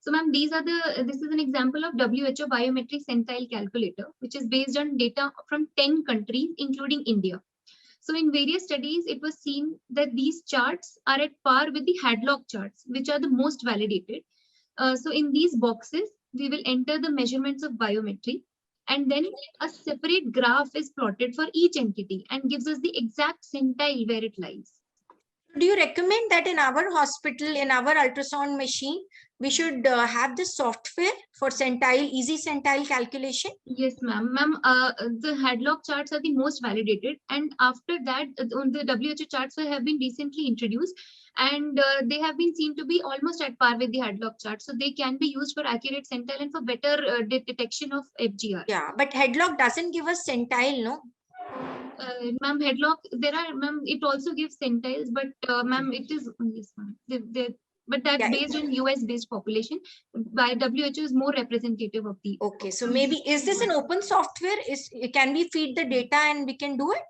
so ma'am, this is an example of WHO biometric centile calculator, which is based on data from 10 countries, including India. So in various studies, it was seen that these charts are at par with the Hadlock charts, which are the most validated. So in these boxes, we will enter the measurements of biometry, and then a separate graph is plotted for each entity and gives us the exact centile where it lies. Do you recommend that in our hospital, in our ultrasound machine, we should have the software for centile, easy centile calculation? Yes, ma'am. The Hadlock charts are the most validated, and after that, the WHO charts have been recently introduced, and they have been seen to be almost at par with the Hadlock charts. So they can be used for accurate centile and for better detection of FGR. Yeah, but Hadlock doesn't give us centile, no? Ma'am, Hadlock, ma'am, it also gives centiles, but ma'am, it is, yes, ma'am. But that's based on US based population. By WHO is more representative of the. Okay, so maybe is this an open software? Can we feed the data and we can do it?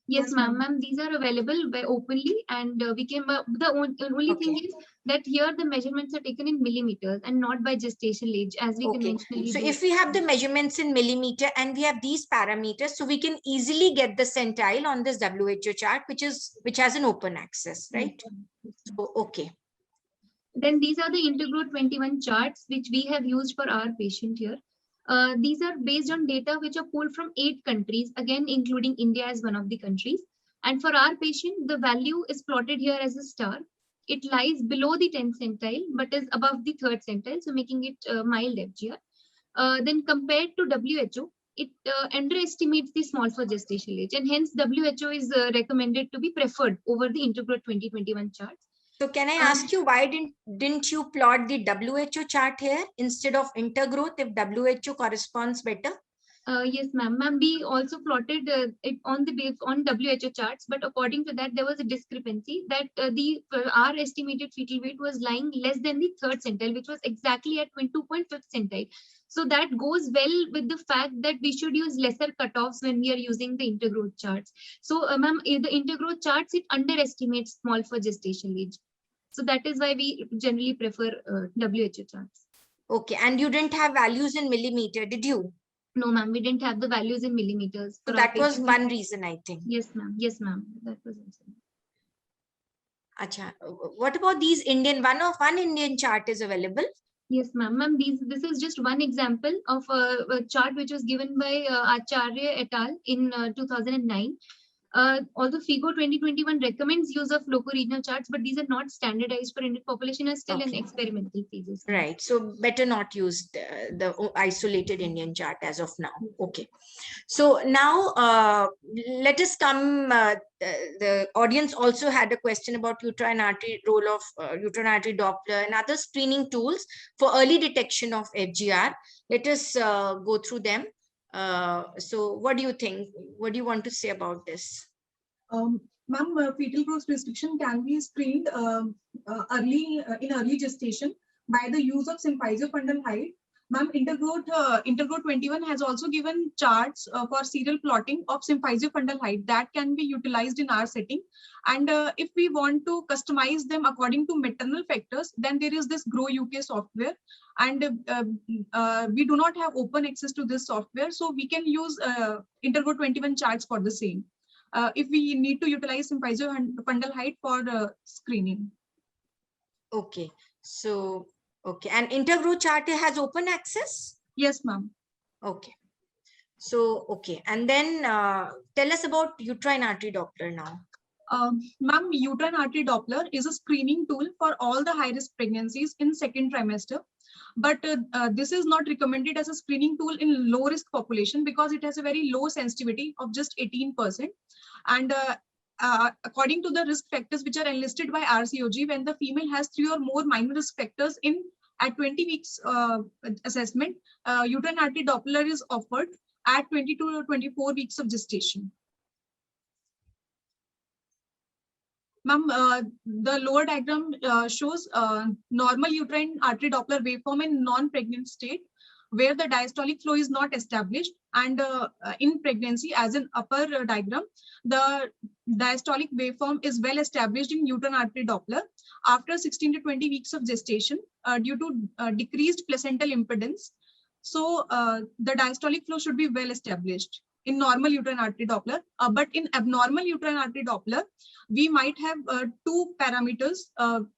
Yes, ma'am. These are available by openly, and we can. The only thing is that here the measurements are taken in millimeters and not by gestational age, as we conventionally. So if we have the measurements in millimeter and we have these parameters, so we can easily get the centile on this WHO chart, which has an open access, right? So, okay. Then these are the intergrowth 21 charts which we have used for our patient here. These are based on data which are pulled from 8 countries, again including India as one of the countries. And for our patient, the value is plotted here as a star. It lies below the 10th centile, but is above the 3rd centile, so making it mild FGR. Then compared to WHO, it underestimates the small for gestational age, and hence WHO is recommended to be preferred over the intergrowth 2021 charts. So can I ask you, why didn't you plot the WHO chart here instead of intergrowth if WHO corresponds better? Yes, ma'am. Ma'am, we also plotted it on WHO charts, but according to that, there was a discrepancy that our estimated fetal weight was lying less than the 3rd centile, which was exactly at 22.5th centile. So that goes well with the fact that we should use lesser cutoffs when we are using the intergrowth charts. So, ma'am, the intergrowth charts, it underestimates small for gestational age. So that is why we generally prefer WHO charts. Okay, and you didn't have values in millimeter, did you? No, ma'am, we didn't have the values in millimeters. So that was one reason, I think. Yes, ma'am. Yes, ma'am. That was also. Acha. What about these Indian, one Indian chart is available? Yes, ma'am. Ma'am, this is just one example of a chart which was given by Acharya et al. In 2009. Although FIGO 2021 recommends use of local regional charts, but these are not standardized for Indian population, are still in experimental phases. Right. So better not use the isolated Indian chart as of now. Okay. So now let us come. The audience also had a question about uterine artery, role of uterine artery Doppler and other screening tools for early detection of FGR. Let us go through them. So what do you think? What do you want to say about this? Ma'am, fetal growth restriction can be screened in early gestation by the use of symphysiofundal height. Ma'am, intergrowth 21 has also given charts for serial plotting of symphysiofundal height that can be utilized in our setting. And if we want to customize them according to maternal factors, then there is this Grow UK software. And we do not have open access to this software, so we can use intergrowth 21 charts for the same. If we need to utilize symphysiofundal height for screening. Okay, so Okay. And Intergrow chart has open access? Yes, ma'am. Okay. So, okay. And then tell us about uterine artery Doppler now. Ma'am, uterine artery Doppler is a screening tool for all the high-risk pregnancies in second trimester. But this is not recommended as a screening tool in low-risk population because it has a very low sensitivity of just 18%. And according to the risk factors which are enlisted by RCOG, when the female has 3 or more minor risk factors at 20 weeks assessment, uterine artery Doppler is offered at 22 or 24 weeks of gestation. Ma'am, the lower diagram shows normal uterine artery Doppler waveform in non-pregnant state, where the diastolic flow is not established, and in pregnancy, as in upper diagram, the diastolic waveform is well established in uterine artery Doppler after 16 to 20 weeks of gestation due to decreased placental impedance. So the diastolic flow should be well established in normal uterine artery Doppler, but in abnormal uterine artery Doppler, we might have two parameters.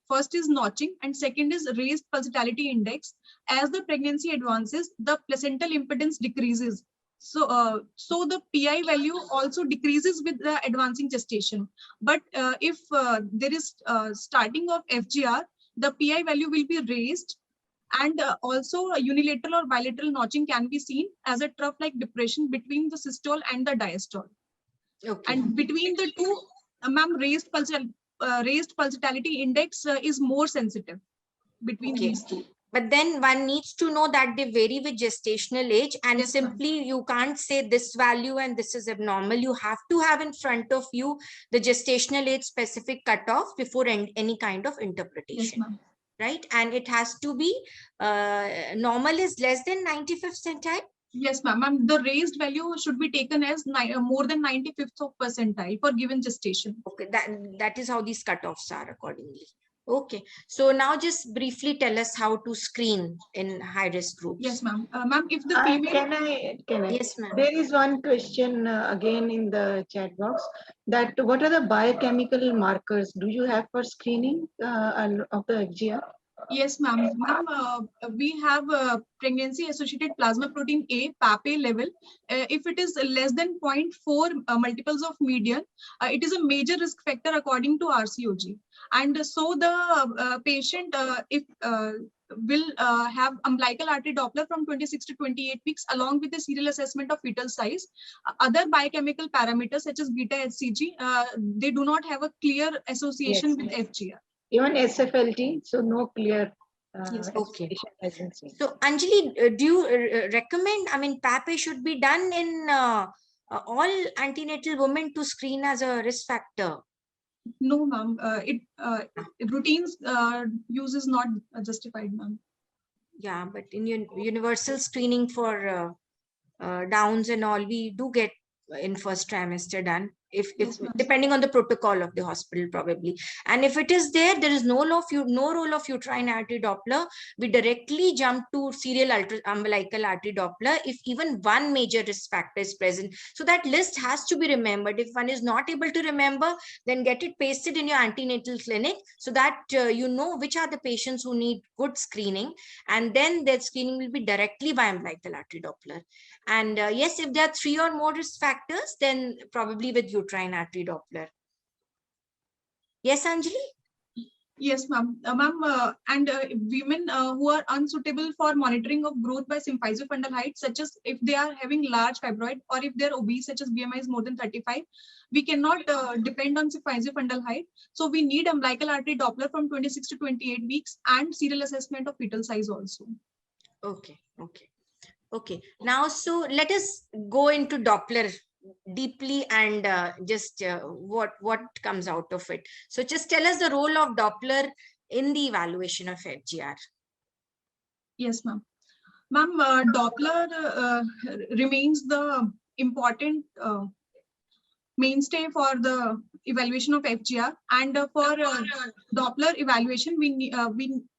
First is notching and second is raised pulsatility index. As the pregnancy advances, the placental impedance decreases. So, so the PI value also decreases with the advancing gestation. But if there is starting of FGR, the PI value will be raised. And also unilateral or bilateral notching can be seen as a trough-like depression between the systole and the diastole. Okay. And between the two, ma'am, raised pulsatility index is more sensitive between these two. But then one needs to know that they vary with gestational age, and yes, simply you can't say this value and this is abnormal. You have to have in front of you the gestational age specific cutoff before any kind of interpretation. Yes, right? And it has to be normal is less than 95th centile. Yes, ma'am. The raised value should be taken as more than 95th of percentile for given gestation. Okay, that is how these cutoffs are accordingly. Okay, so now just briefly tell us how to screen in high risk groups. Yes, ma'am. Ma'am, if the female... Can I? Yes, ma'am. There is one question again in the chat box, that what are the biochemical markers do you have for screening of the FGR? Yes, ma'am. We have pregnancy associated plasma protein A, PAP-A level. If it is less than 0.4 multiples of median, it is a major risk factor according to RCOG. And so the patient will have umbilical artery Doppler from 26 to 28 weeks along with the serial assessment of fetal size. Other biochemical parameters such as beta HCG, they do not have a clear association with FGR. Even SFLT, so no clear okay. So Anjali, do you recommend, I mean, PAP-A should be done in all antenatal women to screen as a risk factor? No, ma'am. Routines use is not justified, ma'am. Yeah, but in universal screening for Downs and all, we do get in first trimester done. If depending on the protocol of the hospital probably, and if it is there is no role of uterine artery Doppler, we directly jump to serial umbilical artery Doppler if even one major risk factor is present. So that list has to be remembered. If one is not able to remember, then get it pasted in your antenatal clinic so that you know which are the patients who need good screening, and then their screening will be directly by umbilical artery Doppler. And yes, if there are 3 or more risk factors, then probably with uterine artery Doppler. Yes, Anjali? Yes, ma'am. And women who are unsuitable for monitoring of growth by symphysiofundal height, such as if they are having large fibroid or if they're obese, such as BMI is more than 35, we cannot depend on symphysiofundal height. So we need umbilical artery Doppler from 26 to 28 weeks and serial assessment of fetal size also. Okay, okay. Okay, now so let us go into Doppler deeply and just what comes out of it. So just tell us the role of Doppler in the evaluation of FGR. Yes, ma'am. Ma'am, Doppler remains the important mainstay for the evaluation of FGR, and for Doppler evaluation, we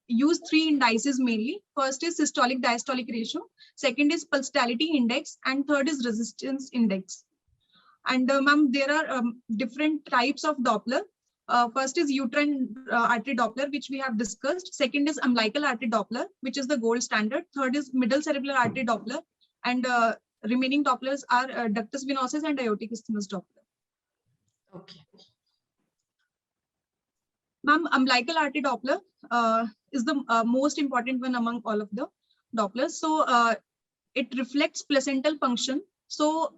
use 3 indices mainly. First is systolic diastolic ratio, second is pulsatility index, and third is resistance index. And ma'am, there are different types of Doppler. First is uterine artery Doppler, which we have discussed. Second is umbilical artery Doppler, which is the gold standard. Third is middle cerebral artery Doppler. And remaining Dopplers are ductus venosus and aortic isthmus Doppler. Okay. Ma'am, umbilical artery Doppler is the most important one among all of the Dopplers. So it reflects placental function. So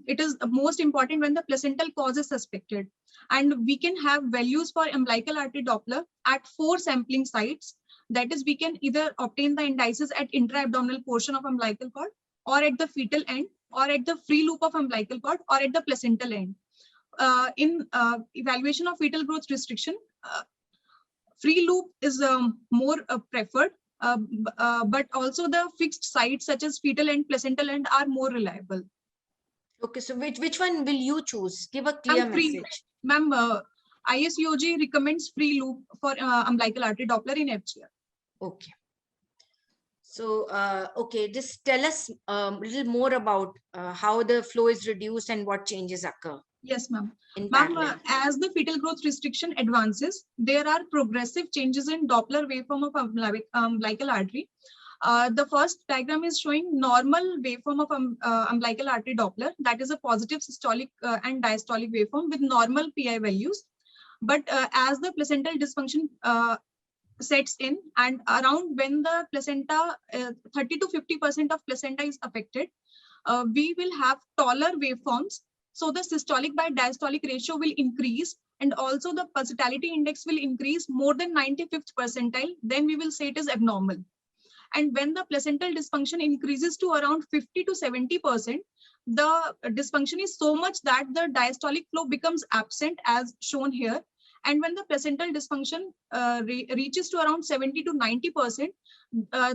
it is most important when the placental cause is suspected. And we can have values for umbilical artery Doppler at 4 sampling sites. That is, we can either obtain the indices at intra-abdominal portion of umbilical cord, or at the fetal end, or at the free loop of umbilical cord, or at the placental end. In evaluation of fetal growth restriction, free loop is more preferred, but also the fixed sites such as fetal end, placental end are more reliable. Okay, so which one will you choose? Give a clear message. Ma'am, ISUOG recommends free loop for umbilical artery Doppler in FGR. Okay. So, okay, just tell us a little more about how the flow is reduced and what changes occur. Yes, ma'am. Ma'am, as the fetal growth restriction advances, there are progressive changes in Doppler waveform of umbilical artery. The first diagram is showing normal waveform of umbilical artery Doppler. That is a positive systolic and diastolic waveform with normal PI values. But as the placental dysfunction sets in, and around when the placenta, 30 to 50% of placenta is affected, we will have taller waveforms. So the systolic by diastolic ratio will increase, and also the pulsatility index will increase more than 95th percentile. Then we will say it is abnormal. And when the placental dysfunction increases to around 50 to 70%, the dysfunction is so much that the diastolic flow becomes absent, as shown here. And when the placental dysfunction reaches to around 70 to 90%,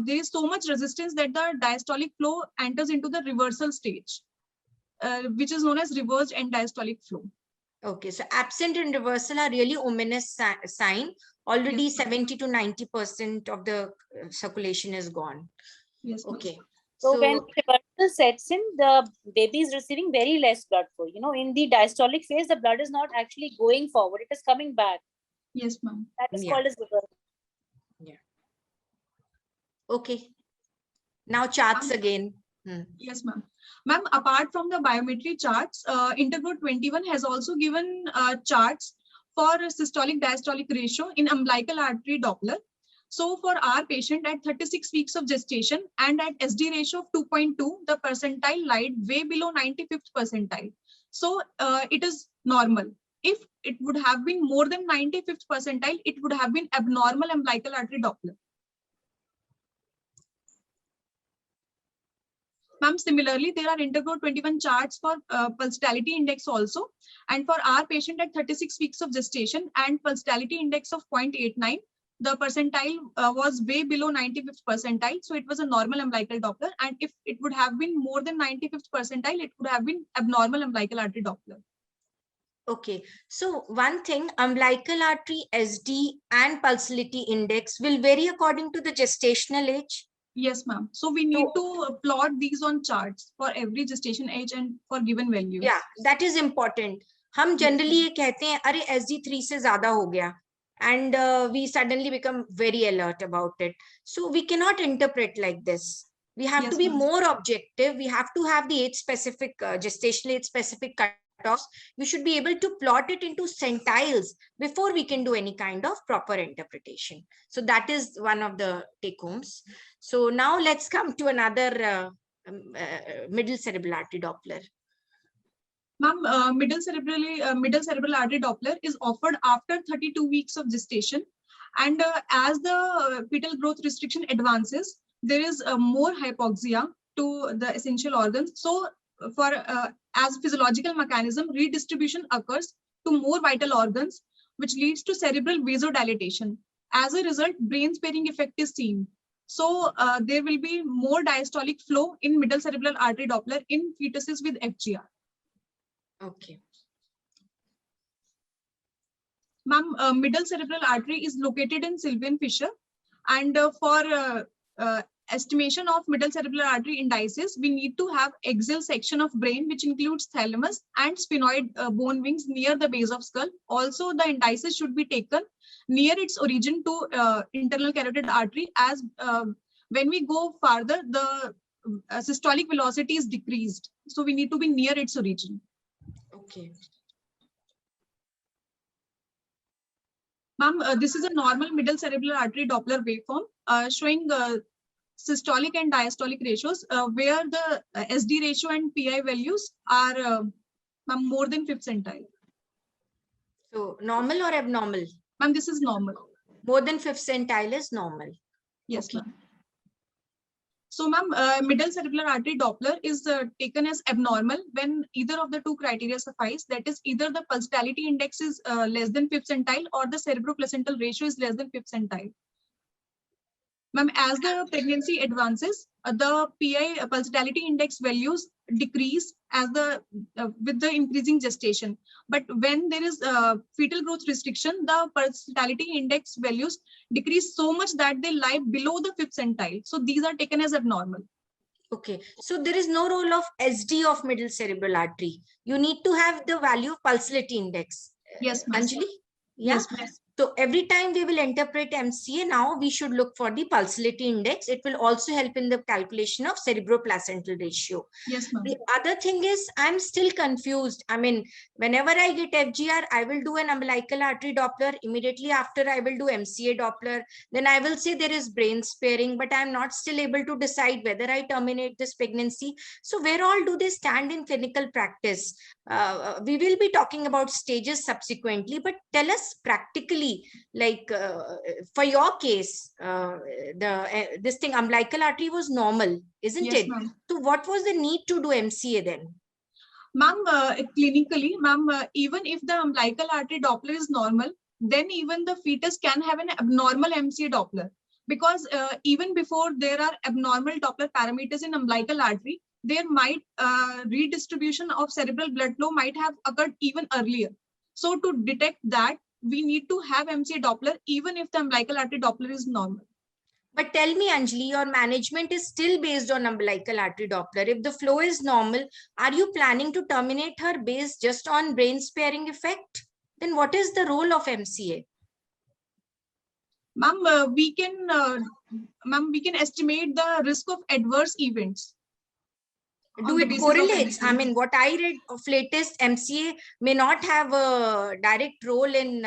there is so much resistance that the diastolic flow enters into the reversal stage, which is known as reversed end diastolic flow. Okay, so absent and reversal are really ominous sign. Already yes, 70 to 90% of the circulation is gone. Yes. Okay. So when reversal sets in, the baby is receiving very less blood flow. You know, in the diastolic phase, the blood is not actually going forward; it is coming back. Yes, ma'am. That is called as reversal. Yeah. Okay. Now charts again. Yes, ma'am. Ma'am, apart from the biometry charts, Intergrowth 21 has also given charts for systolic diastolic ratio in umbilical artery Doppler. So for our patient at 36 weeks of gestation and at SD ratio of 2.2, the percentile lied way below 95th percentile. So it is normal. If it would have been more than 95th percentile, it would have been abnormal umbilical artery Doppler. Ma'am, similarly, there are Intergrowth 21 charts for pulsatility index also. And for our patient at 36 weeks of gestation and pulsatility index of 0.89, the percentile was way below 95th percentile. So it was a normal umbilical Doppler. And if it would have been more than 95th percentile, it would have been abnormal umbilical artery Doppler. Okay, so one thing, umbilical artery SD and pulsatility index will vary according to the gestational age. Yes, ma'am. So we need to plot these on charts for every gestation age and for given value. Yeah, that is important. हम generally ये कहते हैं, अरे SD3 से ज़्यादा हो गया, and we suddenly become very alert about it. So we cannot interpret like this. We have to be more objective. We have to have the age specific, gestational age specific cutoffs. We should be able to plot it into centiles before we can do any kind of proper interpretation. So that is one of the take homes. So now let's come to another middle cerebral artery Doppler. Ma'am, middle cerebral artery Doppler is offered after 32 weeks of gestation. And as the fetal growth restriction advances, there is more hypoxia to the essential organs. So for as physiological mechanism, redistribution occurs to more vital organs, which leads to cerebral vasodilatation. As a result, brain sparing effect is seen. So there will be more diastolic flow in middle cerebral artery Doppler in fetuses with FGR. Okay. Ma'am, middle cerebral artery is located in sylvian fissure, and for estimation of middle cerebral artery indices, we need to have axial section of brain, which includes thalamus and sphenoid bone wings near the base of skull. Also, the indices should be taken near its origin to internal carotid artery, as when we go farther, the systolic velocity is decreased. So we need to be near its origin. Okay. Ma'am, this is a normal middle cerebral artery Doppler waveform showing systolic and diastolic ratios, where the SD ratio and PI values are more than 5th centile. So normal or abnormal? Ma'am, this is normal. More than 5th centile is normal. Yes, Okay. ma'am. So, ma'am, middle cerebral artery Doppler is taken as abnormal when either of the two criteria suffice. That is, either the pulsatility index is less than 5th centile or the cerebroplacental ratio is less than 5th centile. Ma'am, as the pregnancy advances, the PI pulsatility index values decrease as with the increasing gestation. But when there is fetal growth restriction, the pulsatility index values decrease so much that they lie below the 5th centile. So these are taken as abnormal. Okay, so there is no role of SD of middle cerebral artery. You need to have the value of pulsatility index. Yes, Anjali? Yeah. Yes, so every time we will interpret MCA, now we should look for the pulsatility index. It will also help in the calculation of cerebroplacental ratio. Yes, ma'am. The other thing is, I'm still confused. I mean, whenever I get FGR, I will do an umbilical artery Doppler. Immediately after, I will do MCA Doppler. Then I will say there is brain sparing, but I'm not still able to decide whether I terminate this pregnancy. So where all do they stand in clinical practice? We will be talking about stages subsequently, but tell us practically, like for your case, this thing umbilical artery was normal, isn't Yes, it? ma'am. So what was the need to do MCA then? Ma'am, clinically, ma'am, even if the umbilical artery Doppler is normal, then even the fetus can have an abnormal MCA Doppler, because even before there are abnormal Doppler parameters in umbilical artery, there might redistribution of cerebral blood flow might have occurred even earlier. So to detect that, we need to have MCA Doppler even if the umbilical artery Doppler is normal. But tell me, Anjali, your management is still based on umbilical artery Doppler. If the flow is normal, are you planning to terminate her based just on brain sparing effect? Then what is the role of MCA? Ma'am, we can estimate the risk of adverse events. Do it correlates? I mean, what I read of latest, MCA may not have a direct role in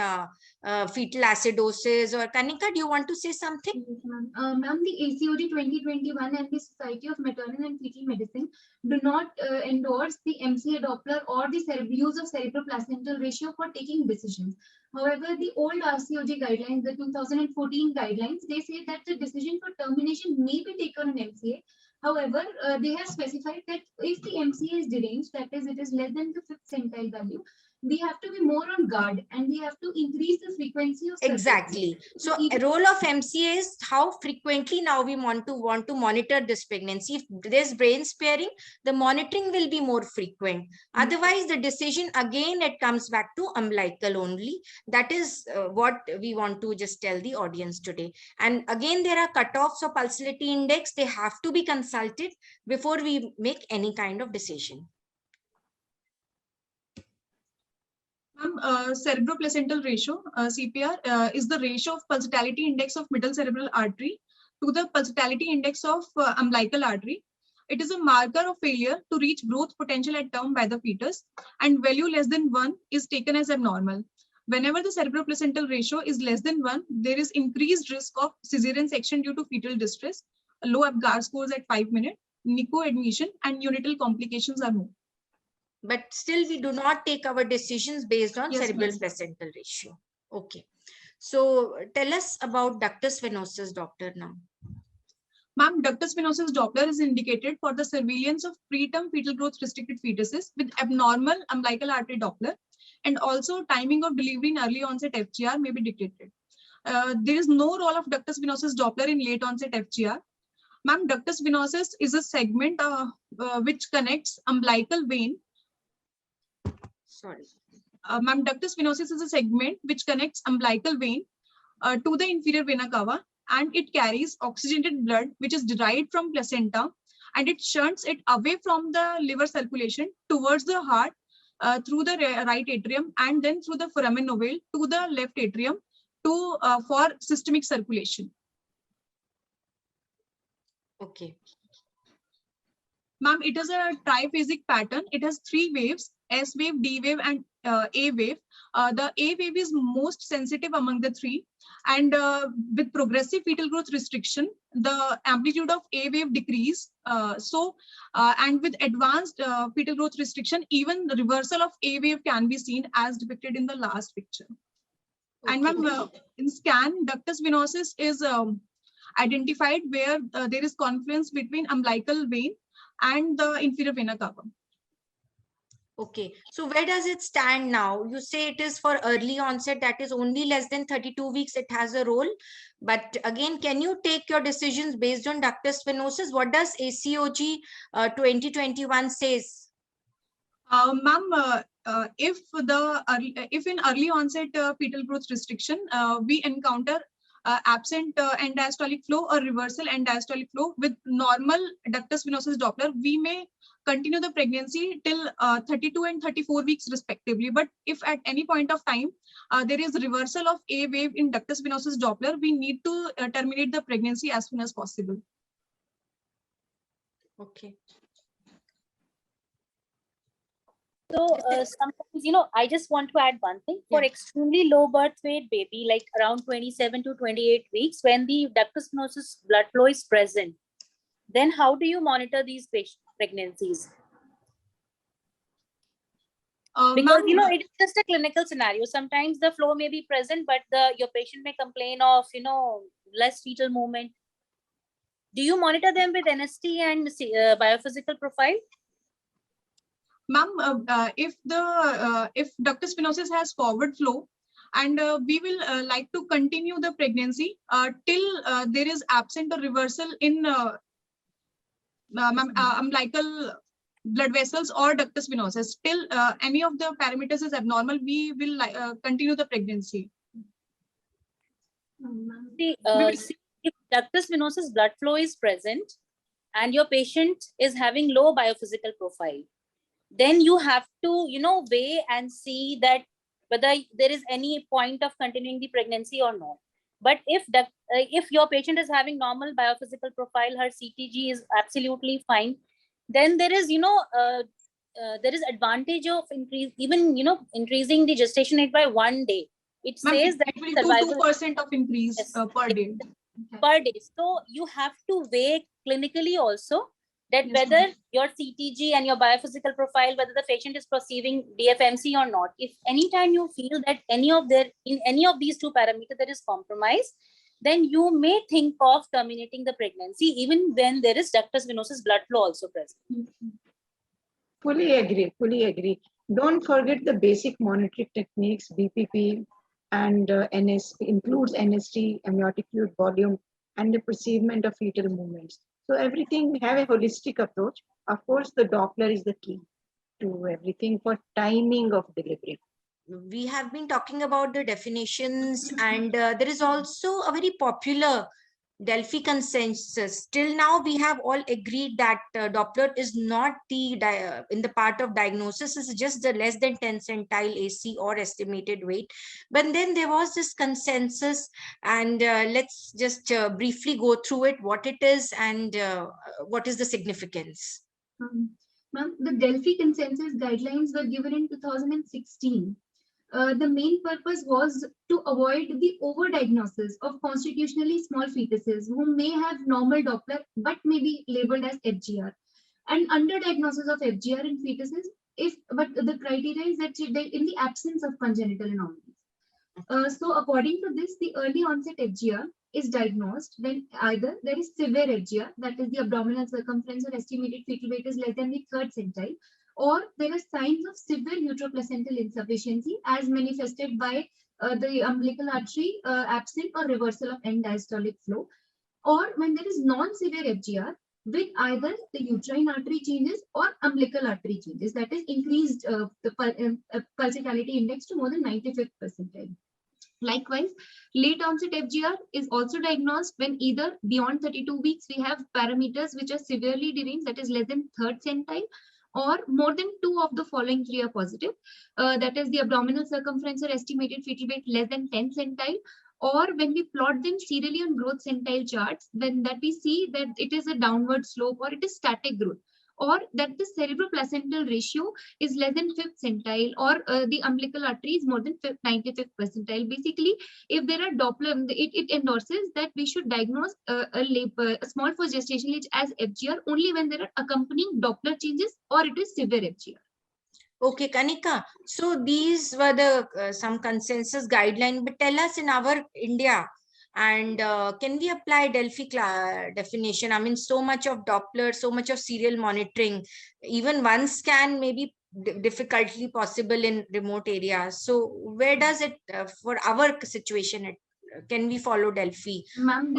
fetal acidosis. Or Kanika, do you want to say something? Yes, ma'am. Ma'am, the ACOD 2021 and the Society of Maternal and Fetal Medicine do not endorse the MCA Doppler or the use of cerebroplacental ratio for taking decisions. However, the old RCOG guidelines, the 2014 guidelines, they say that the decision for termination may be taken on MCA. However, they have specified that if the MCA is deranged, that is, it is less than the 5th centile value, we have to be more on guard and we have to increase the frequency of surgery. Exactly. So a role of MCA is how frequently now we want to monitor this pregnancy. If there's brain sparing, the monitoring will be more frequent. Otherwise, the decision again, it comes back to umbilical only. That is what we want to just tell the audience today. And again, there are cutoffs of pulsatility index. They have to be consulted before we make any kind of decision. Cerebroplacental ratio, CPR, is the ratio of pulsatility index of middle cerebral artery to the pulsatility index of umbilical artery. It is a marker of failure to reach growth potential at term by the fetus, and value less than 1 is taken as abnormal. Whenever the cerebroplacental ratio is less than 1, there is increased risk of cesarean section due to fetal distress, low ABGAR scores at 5 minutes, NICU admission, and neonatal complications are known. But still, we do not take our decisions based on cerebral Yes, placental ratio. Okay. So tell us about ductus venosus, doctor, now. Ma'am, ductus venosus Doppler is indicated for the surveillance of preterm fetal growth restricted fetuses with abnormal umbilical artery Doppler, and also timing of delivery in early onset FGR may be dictated. There is no role of ductus venosus Doppler in late onset FGR. Ma'am, ductus venosus is a segment which connects umbilical vein. Sorry. Ma'am, ductus venosus is a segment which connects umbilical vein to the inferior vena cava and it carries oxygenated blood, which is derived from placenta, and it shunts it away from the liver circulation towards the heart through the right atrium and then through the foramen ovale to the left atrium for systemic circulation. Okay. Ma'am, it is a triphasic pattern. It has 3 waves, S wave, D wave, and A wave. The A wave is most sensitive among the 3. And with progressive fetal growth restriction, the amplitude of A wave decrease. And with advanced fetal growth restriction, even the reversal of A wave can be seen as depicted in the last picture. Okay. And ma'am, in scan, ductus venosus is identified where there is confluence between umbilical vein and the inferior vena cava. Okay, so where does it stand now? You say it is for early onset, that is only less than 32 weeks it has a role. But again, can you take your decisions based on ductus venosus? What does ACOG 2021 says? Ma'am, if in early onset fetal growth restriction, we encounter absent end diastolic flow or reversal end diastolic flow with normal ductus venosus Doppler, we may continue the pregnancy till 32 and 34 weeks respectively. But if at any point of time there is reversal of A wave in ductus venosus Doppler, we need to terminate the pregnancy as soon as possible. Okay. So sometimes, I just want to add one thing. For extremely low birth weight baby, like around 27 to 28 weeks, when the ductus venosus blood flow is present, then how do you monitor these pregnancies? Because, it is just a clinical scenario. Sometimes the flow may be present, but your patient may complain of, less fetal movement. Do you monitor them with NST and biophysical profile? Ma'am, if ductus venosus has forward flow, and we will like to continue the pregnancy till there is absent or reversal in umbilical blood vessels or ductus venosus. Till any of the parameters is abnormal, we will continue the pregnancy. If ductus venosus blood flow is present and your patient is having low biophysical profile, then you have to, weigh and see that whether there is any point of continuing the pregnancy or not. But if your patient is having normal biophysical profile, her CTG is absolutely fine, then there is, there is advantage of increasing the gestation age by 1 day. It says that survival 2% of increase per day. Per day. So you have to weigh clinically also that whether your CTG and your biophysical profile, whether the patient is perceiving DFMC or not. If anytime you feel that in any of these 2 parameters there is compromise, then you may think of terminating the pregnancy even when there is ductus venosus blood flow also present. Fully agree. Don't forget the basic monitoring techniques, BPP and includes NST, amniotic fluid volume, and the perceivement of fetal movements. So everything have a holistic approach. Of course, the Doppler is the key to everything for timing of delivery. We have been talking about the definitions, and there is also a very popular Delphi consensus. Till now, we have all agreed that Doppler is not the in the part of diagnosis, is just the less than 10 centile AC or estimated weight. But then there was this consensus, and let's just briefly go through it, what it is and what is the significance. Ma'am, the Delphi consensus guidelines were given in 2016. The main purpose was to avoid the overdiagnosis of constitutionally small fetuses who may have normal Doppler but may be labeled as FGR, and underdiagnosis of FGR in fetuses but the criteria is that in the absence of congenital anomalies. So according to this, the early onset FGR is diagnosed when either there is severe FGR, that is the abdominal circumference or estimated fetal weight is less than the 3rd centile, or there are signs of severe uteroplacental insufficiency as manifested by the umbilical artery absent or reversal of end diastolic flow, or when there is non-severe FGR with either the uterine artery changes or umbilical artery changes, that is increased the pulsatility index to more than 95th percentile. Likewise, late onset FGR is also diagnosed when either beyond 32 weeks we have parameters which are severely deranged, that is less than third centile, or more than 2 of the following 3 are positive, that is the abdominal circumference or estimated fetal weight less than 10 centile, or when we plot them serially on growth centile charts, then that we see that it is a downward slope or it is static growth, or that the cerebroplacental ratio is less than 5th centile, or the umbilical artery is more than 95th percentile. Basically, if there are Doppler, it endorses that we should diagnose a small first gestational age as FGR only when there are accompanying Doppler changes or it is severe FGR. Okay, Kanika. So these were the some consensus guideline, but tell us in our India, and can we apply Delphi definition? I mean, so much of Doppler, so much of serial monitoring, even one scan may be difficultly possible in remote areas. So where does it, for our situation, can we follow Delphi? Ma'am,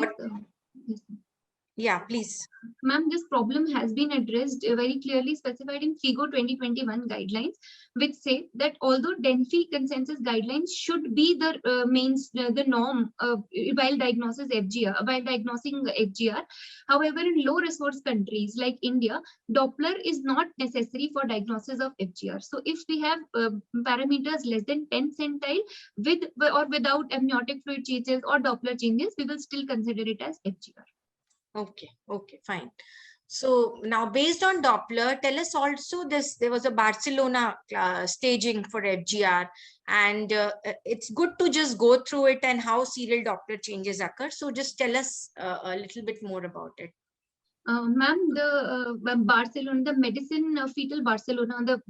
yeah, please. Ma'am, this problem has been addressed very clearly specified in FIGO 2021 guidelines, which say that although Delphi consensus guidelines should be the the norm while diagnosing FGR, however, in low resource countries like India, Doppler is not necessary for diagnosis of FGR. So if we have parameters less than 10 centile with or without amniotic fluid changes or Doppler changes, we will still consider it as FGR. Okay, okay, fine. So now based on Doppler, tell us also this, there was a Barcelona staging for FGR, and it's good to just go through it and how serial Doppler changes occur. So just tell us a little bit more about it. Ma'am, the Barcelona, the Medicine Fetal Barcelona, the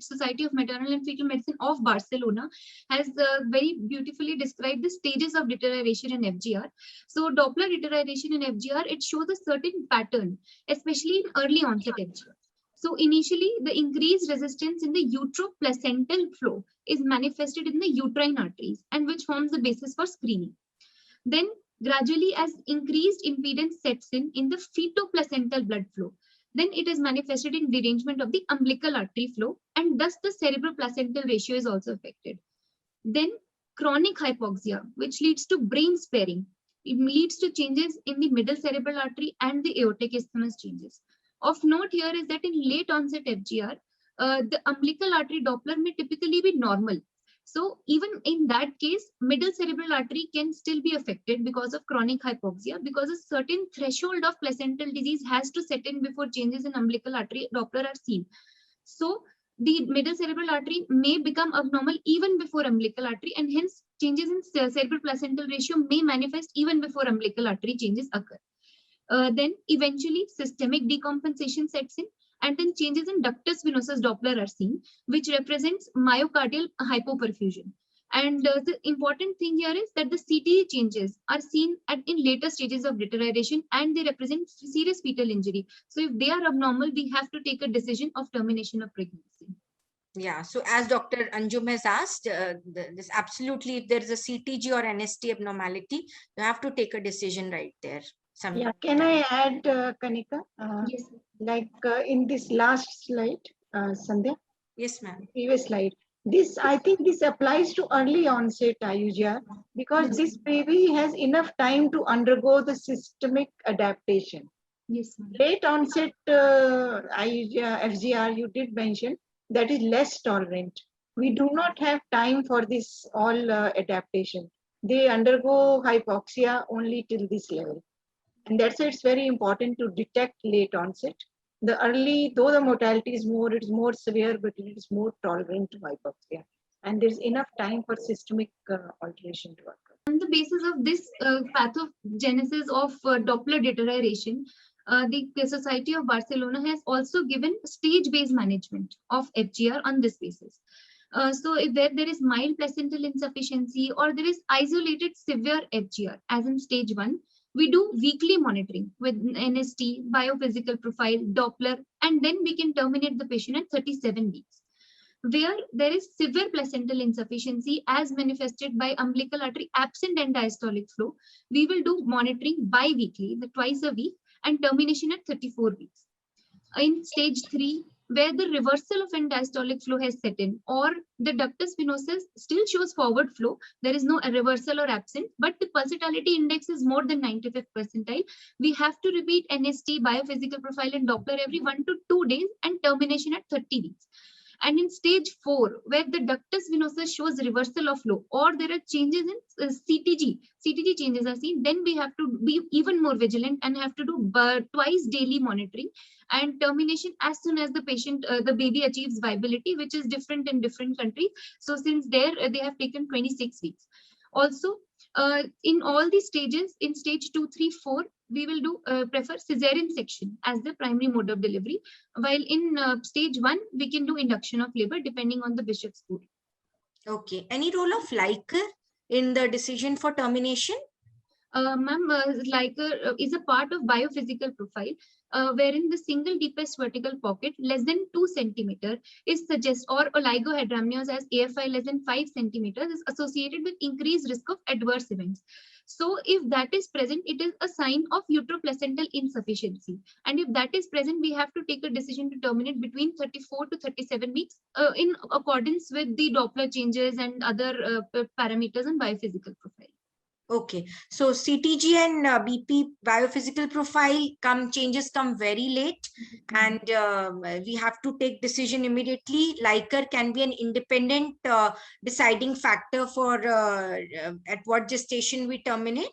Society of Maternal and Fetal Medicine of Barcelona has very beautifully described the stages of deterioration in FGR. So Doppler deterioration in FGR, it shows a certain pattern, especially in early onset FGR. So initially, the increased resistance in the uteroplacental flow is manifested in the uterine arteries, and which forms the basis for screening. Then gradually, as increased impedance sets in the fetoplacental blood flow, then it is manifested in derangement of the umbilical artery flow, and thus the cerebroplacental ratio is also affected. Then chronic hypoxia, which leads to brain sparing. It leads to changes in the middle cerebral artery and the aortic isthmus changes. Of note here is that in late onset FGR, the umbilical artery Doppler may typically be normal. So even in that case, middle cerebral artery can still be affected because of chronic hypoxia, because a certain threshold of placental disease has to set in before changes in umbilical artery Doppler are seen. So the middle cerebral artery may become abnormal even before umbilical artery, and hence changes in cerebral placental ratio may manifest even before umbilical artery changes occur. Then eventually systemic decompensation sets in, and then changes in ductus venosus Doppler are seen, which represents myocardial hypoperfusion. And the important thing here is that the CTE changes are seen in later stages of deterioration, and they represent serious fetal injury. So if they are abnormal, we have to take a decision of termination of pregnancy. Yeah, so as Dr. Anjum has asked, this absolutely, if there is a CTG or NST abnormality, you have to take a decision right there. Yeah, can I add, Kanika? Yes. Like in this last slide, Sandhya? Yes, ma'am. Previous slide. This, I think this applies to early onset IUGR, because Yes. this baby has enough time to undergo the systemic adaptation. Yes. Late onset IUGR, FGR, you did mention, that is less tolerant. We do not have time for this all adaptation. They undergo hypoxia only till this level. And that's why it's very important to detect late onset. The early, though the mortality is more, it's more severe, but it is more tolerant to hypoxia. And there's enough time for systemic alteration to occur. On the basis of this pathogenesis of Doppler deterioration, the Society of Barcelona has also given stage-based management of FGR on this basis. So if there is mild placental insufficiency or there is isolated severe FGR, as in stage 1, we do weekly monitoring with NST, biophysical profile, Doppler, and then we can terminate the patient at 37 weeks. Where there is severe placental insufficiency as manifested by umbilical artery absent and diastolic flow, we will do monitoring bi-weekly, twice a week, and termination at 34 weeks. In stage 3, where the reversal of end-diastolic flow has set in, or the ductus venosus still shows forward flow, there is no reversal or absent, but the pulsatility index is more than 95th percentile, we have to repeat NST, biophysical profile, and Doppler every 1 to 2 days and termination at 30 weeks. And in stage 4, where the ductus venosus shows reversal of flow, or there are changes in CTG changes are seen, then we have to be even more vigilant and have to do twice daily monitoring and termination as soon as the patient, the baby achieves viability, which is different in different countries. So since there, they have taken 26 weeks. Also, in all these stages, in stage 2, 3, 4, we will do prefer cesarean section as the primary mode of delivery, while in stage 1, we can do induction of labor depending on the bishop's school. Okay. Any role of LycoRed in the decision for termination? Ma'am, LycoRed is a part of biophysical profile, wherein the single deepest vertical pocket less than 2 centimeter is suggest, or oligohydramnios as AFI less than 5 centimeters is associated with increased risk of adverse events. So if that is present, it is a sign of uteroplacental insufficiency. And if that is present, we have to take a decision to terminate between 34 to 37 weeks in accordance with the Doppler changes and other parameters and biophysical profile. Okay, so CTG and BP biophysical profile changes come very late, and we have to take decision immediately. LycoRed can be an independent deciding factor for at what gestation we terminate.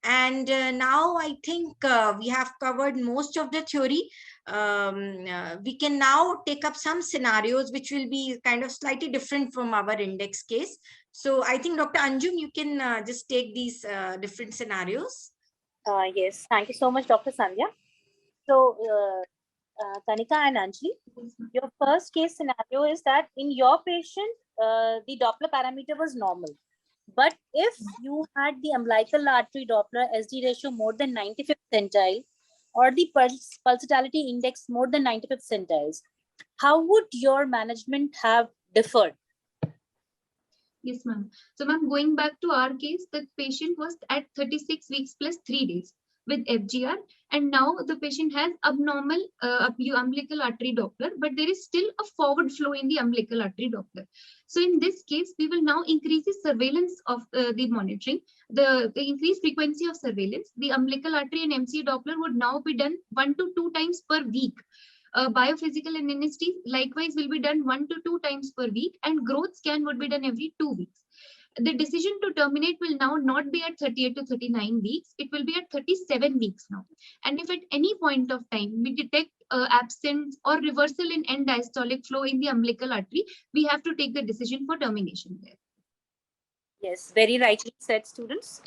And now I think we have covered most of the theory. We can now take up some scenarios which will be kind of slightly different from our index case. So I think Dr. Anjum, you can just take these different scenarios. Yes, thank you so much, Dr. Sandhya. So Kanika and Anjali, your first case scenario is that in your patient, the Doppler parameter was normal. But if you had the umbilical artery Doppler SD ratio more than 95th centile, or the pulsatility index more than 95th centiles, how would your management have differed? Yes, ma'am. So, ma'am, going back to our case, the patient was at 36 weeks plus 3 days with FGR, and now the patient has abnormal umbilical artery Doppler, but there is still a forward flow in the umbilical artery Doppler. So, in this case, we will now increase the surveillance of the monitoring, the increased frequency of surveillance. The umbilical artery and MCA Doppler would now be done 1 to 2 times per week. Biophysical and NST likewise will be done 1 to 2 times per week, and growth scan would be done every 2 weeks. The decision to terminate will now not be at 38 to 39 weeks, it will be at 37 weeks now. And if at any point of time we detect absence or reversal in end diastolic flow in the umbilical artery, we have to take the decision for termination there. Yes, very rightly said, students.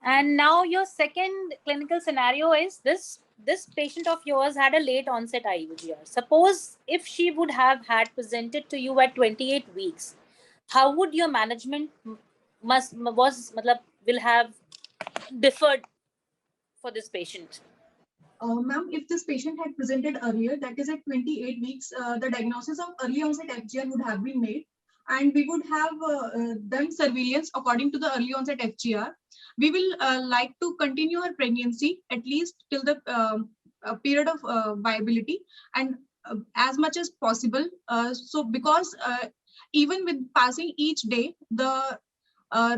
And now your second clinical scenario is this patient of yours had a late onset IUGR. Suppose if she would have had presented to you at 28 weeks, how would your management will have differed for this patient? Ma'am, if this patient had presented earlier, that is at 28 weeks, the diagnosis of early onset FGR would have been made, and we would have done surveillance according to the early onset FGR. We will like to continue her pregnancy at least till the period of viability, and as much as possible. So because even with passing each day, the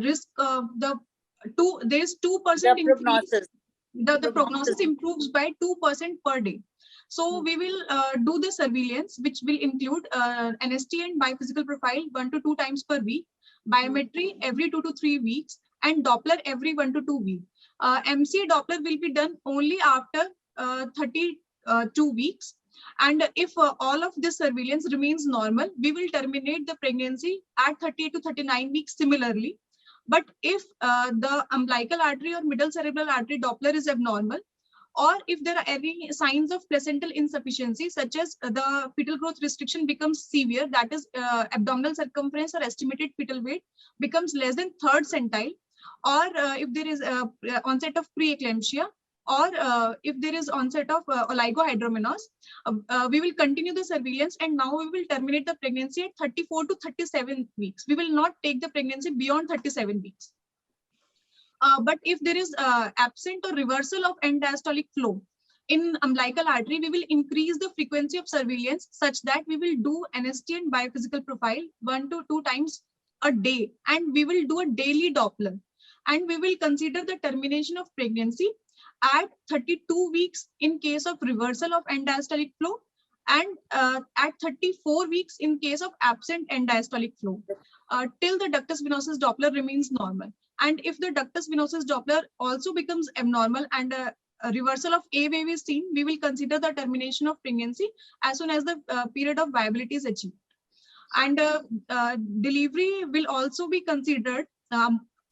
risk, there is 2% increase. The prognosis improves by 2% per day. So we will do the surveillance, which will include NST and biophysical profile 1 to 2 times per week, biometry every 2 to 3 weeks, and Doppler every 1 to 2 weeks. MCA Doppler will be done only after 32 weeks. And if all of this surveillance remains normal, we will terminate the pregnancy at 38 to 39 weeks similarly. But if the umbilical artery or middle cerebral artery Doppler is abnormal, or if there are any signs of placental insufficiency, such as the fetal growth restriction becomes severe, that is abdominal circumference or estimated fetal weight becomes less than 3rd centile, or if there is onset of preeclampsia, or if there is onset of oligohydramnios, we will continue the surveillance, and now we will terminate the pregnancy at 34 to 37 weeks. We will not take the pregnancy beyond 37 weeks. But if there is absent or reversal of end diastolic flow in umbilical artery, we will increase the frequency of surveillance such that we will do NST and biophysical profile 1 to 2 times a day, and we will do a daily Doppler, and we will consider the termination of pregnancy at 32 weeks in case of reversal of end diastolic flow, and at 34 weeks in case of absent end diastolic flow, till the ductus venosus Doppler remains normal. And if the ductus venosus Doppler also becomes abnormal and a reversal of A wave is seen, we will consider the termination of pregnancy as soon as the period of viability is achieved. And delivery will also be considered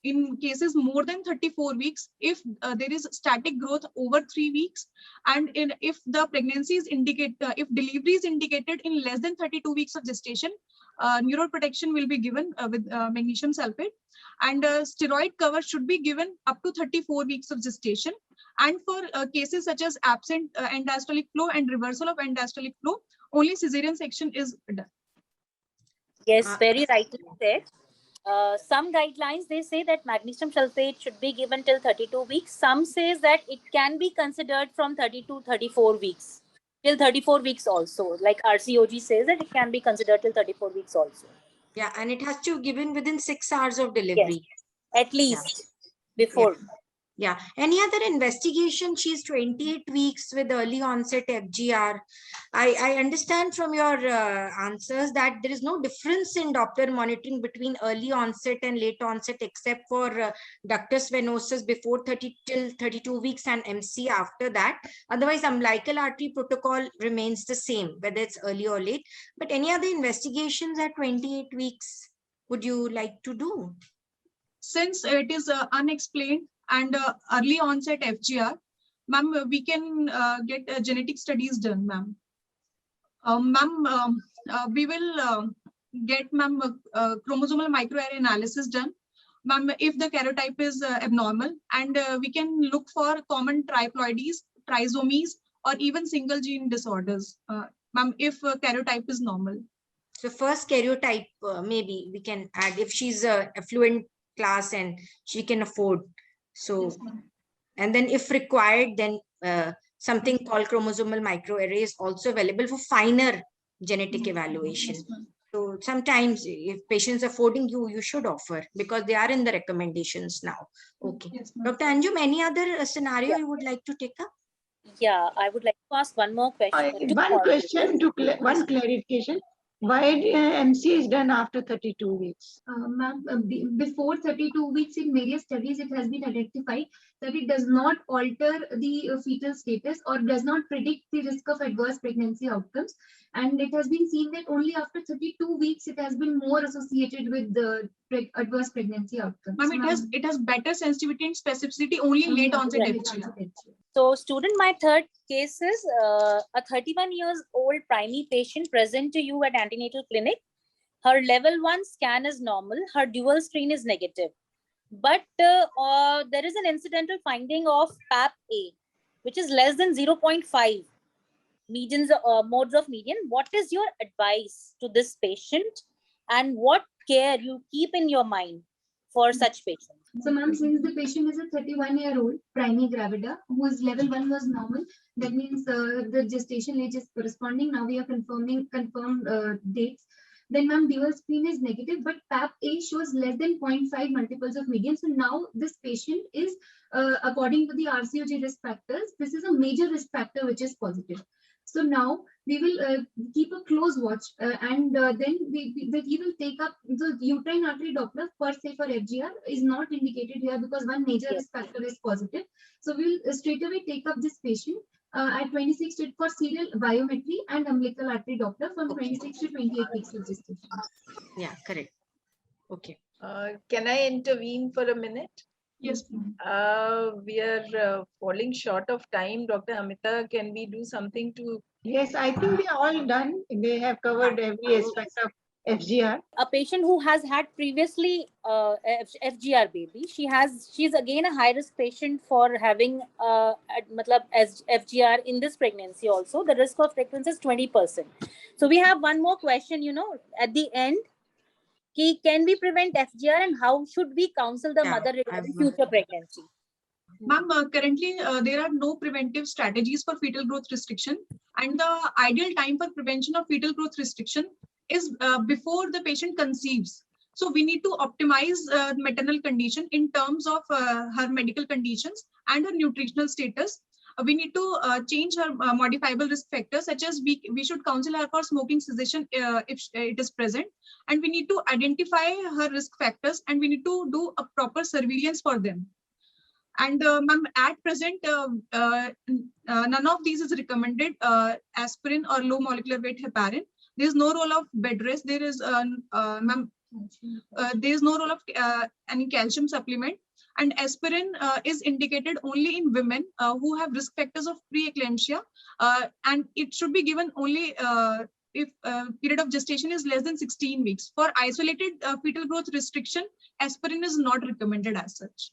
in cases more than 34 weeks if there is static growth over 3 weeks, and if the pregnancy is if delivery is indicated in less than 32 weeks of gestation, neuroprotection will be given with magnesium sulfate, and steroid cover should be given up to 34 weeks of gestation. And for cases such as absent end diastolic flow and reversal of end diastolic flow, only cesarean section is done. Yes, very rightly said. Some guidelines, they say that magnesium sulfate should be given till 32 weeks. Some says that it can be considered from 30 to 34 weeks. Till 34 weeks also. Like RCOG says that it can be considered till 34 weeks also. Yeah, and it has to be given within 6 hours of delivery. Yes, at least before. Yeah. Any other investigation? She's 28 weeks with early onset FGR. I understand from your answers that there is no difference in Doppler monitoring between early onset and late onset, except for ductus venosus before 30 till 32 weeks and MC after that. Otherwise, umbilical artery protocol remains the same, whether it's early or late. But any other investigations at 28 weeks would you like to do? Since it is unexplained and early onset FGR, ma'am, we can get genetic studies done, ma'am. Ma'am, we will get, ma'am, chromosomal microarray analysis done, ma'am, if the karyotype is abnormal, and we can look for common triploidies, trisomies, or even single gene disorders, ma'am, if karyotype is normal. So first karyotype, maybe we can add if she's affluent class and she can afford. So, yes, and then if required, then something called chromosomal microarray is also available for finer genetic evaluation. Yes, so sometimes if patients are affording, you should offer, because they are in the recommendations now. Okay. Yes, Dr. Anjum, any other scenario you would like to take up? Yeah, I would like to ask one more question. One clarification. Why MC is done after 32 weeks? Ma'am, before 32 weeks, in various studies, it has been identified that it does not alter the fetal status or does not predict the risk of adverse pregnancy outcomes. And it has been seen that only after 32 weeks, it has been more associated with the adverse pregnancy outcomes. Ma'am, it has better sensitivity and specificity only in late onset FGR. So student, my third case is a 31-year-old primary patient present to you at antenatal clinic. Her level 1 scan is normal. Her dual screen is negative. But there is an incidental finding of PAP-A, which is less than 0.5 medians, modes of median. What is your advice to this patient, and what care you keep in your mind for such patients? So, ma'am, since the patient is a 31-year-old primary gravida whose level 1 was normal, that means the gestation age is corresponding. Now we are confirmed dates. Then, ma'am, dual screen is negative, but PAP-A shows less than 0.5 multiples of median. So now this patient is, according to the RCOG risk factors, this is a major risk factor which is positive. So now we will keep a close watch, and then we will take up the uterine artery Doppler per se for FGR is not indicated here because one major risk factor is positive. So we will straight away take up this patient at 26 for serial biometry and umbilical artery Doppler from 26 to 28 weeks of gestation. Yeah, correct. Okay. Can I intervene for a minute? Yes. We are falling short of time. Dr. Amita, can we do something to? Yes, I think they are all done. They have covered every aspect of FGR. A patient who has had previously FGR baby, she's again a high risk patient for having FGR in this pregnancy also. The risk of recurrence is 20%. So we have one more question, at the end. Can we prevent FGR, and how should we counsel the mother regarding future pregnancy? Ma'am, currently there are no preventive strategies for fetal growth restriction, and the ideal time for prevention of fetal growth restriction is before the patient conceives. So we need to optimize maternal condition in terms of her medical conditions and her nutritional status. We need to change her modifiable risk factors, such as we should counsel her for smoking cessation if it is present, and we need to identify her risk factors, and we need to do a proper surveillance for them. And ma'am, at present, none of these is recommended. Aspirin or low molecular weight heparin. There is no role of bed rest. There is ma'am, there is no role of any calcium supplement. And aspirin is indicated only in women who have risk factors of preeclampsia, and it should be given only if period of gestation is less than 16 weeks. For isolated fetal growth restriction, aspirin is not recommended as such.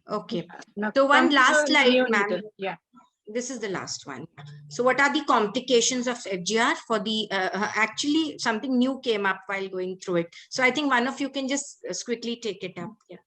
Okay. So one last slide, ma'am. Yeah. This is the last one. So what are the complications of FGR for the, actually something new came up while going through it. So I think one of you can just quickly take it up. Yeah.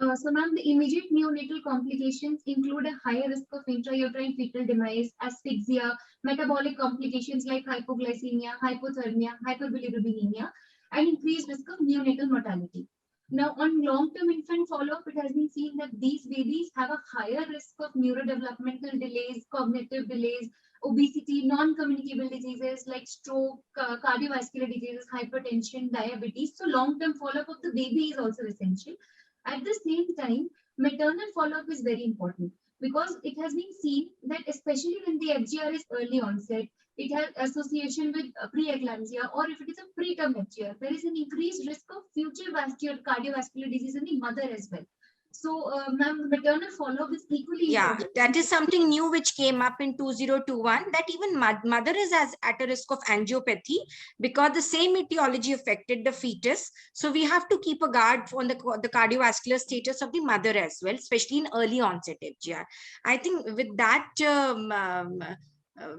So ma'am, the immediate neonatal complications include a higher risk of intrauterine fetal demise, asphyxia, metabolic complications like hypoglycemia, hypothermia, hyperbilirubinemia, and increased risk of neonatal mortality. Now, on long-term infant follow-up, it has been seen that these babies have a higher risk of neurodevelopmental delays, cognitive delays, obesity, non-communicable diseases like stroke, cardiovascular diseases, hypertension, diabetes. So long-term follow-up of the baby is also essential. At the same time, maternal follow-up is very important because it has been seen that especially when the FGR is early onset, it has association with preeclampsia, or if it is a preterm FGR, there is an increased risk of future cardiovascular disease in the mother as well. So, ma'am, maternal follow-up is equally important. That is something new which came up in 2021, that even mother is at a risk of angiopathy because the same etiology affected the fetus. So we have to keep a guard on the cardiovascular status of the mother as well, especially in early onset FGR. I think with that,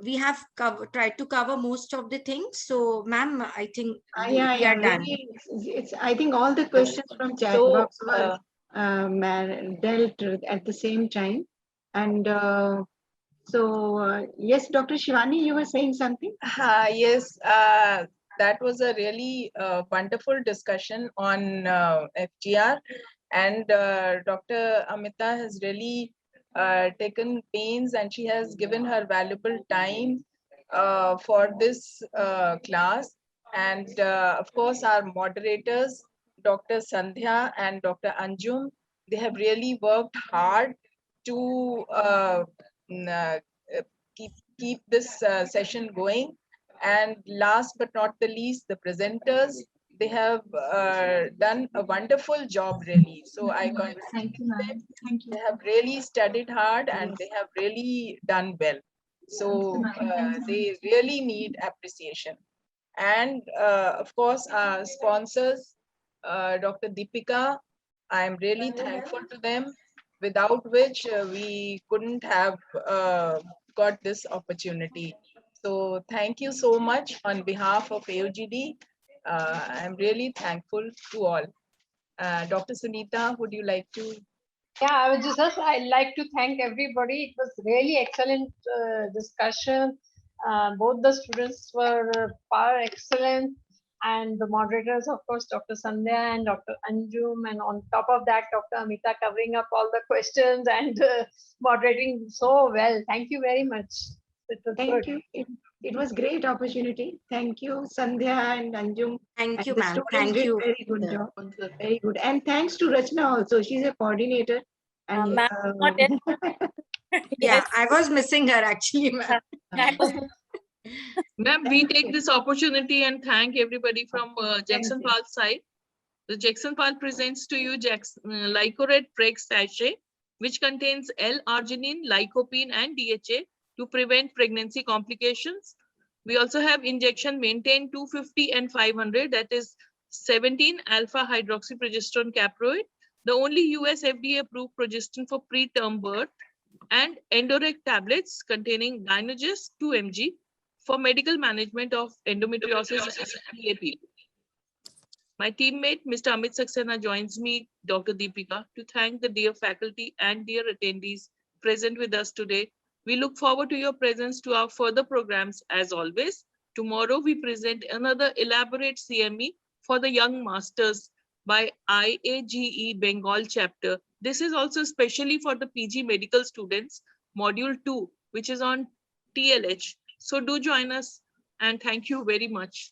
we have tried to cover most of the things. So, ma'am, I think we are done. I think all the questions from chat box were dealt at the same time. And yes, Dr. Shivani, you were saying something? Yes, that was a really wonderful discussion on FGR. And Dr. Amita has really taken pains, and she has given her valuable time for this class. And of course, our moderators, Dr. Sandhya and Dr. Anjum, they have really worked hard to keep this session going. And last but not the least, the presenters, they have done a wonderful job, really. So I Thank you, ma'am. Thank you. They have really studied hard and they have really done well. So they really need appreciation. And of course, our sponsors, Dr. Deepika, I am really thankful to them, without which we couldn't have got this opportunity. So thank you so much on behalf of AOGD. I'm really thankful to all. Dr. Sunita, would you like to? Yeah, I'd like to thank everybody. It was really excellent discussion. Both the students were far excellent, and the moderators, of course, Dr. Sandhya and Dr. Anjum, and on top of that, Dr. Amita covering up all the questions and moderating so well. Thank you very much. Thank you. It was great opportunity. Thank you, Sandhya and Anjum. Thank you, ma'am. Thank you. Very good job. Very good. And thanks to Rachna also. She's a coordinator. And yeah, I was missing her actually, ma'am. Ma'am, we take this opportunity and thank everybody from Jagsonpal side. The Jagsonpal presents to you LycoRed Preg sachet, which contains L-arginine, lycopene, and DHA to prevent pregnancy complications. We also have Inj Maintane 250 and 500, that is 17 alpha hydroxyprogesterone caproate, the only US FDA approved progestin for preterm birth, and EndoReg tablets containing Dynogest 2 mg for medical management of endometriosis and PAP. My teammate, Mr. Amit Saxena, joins me, Dr. Deepika, to thank the dear faculty and dear attendees present with us today. We look forward to your presence to our further programs as always. Tomorrow we present another elaborate CME for the young masters by IAGE Bengal chapter. This is also specially for the PG medical students, module 2, which is on TLH. So do join us and thank you very much.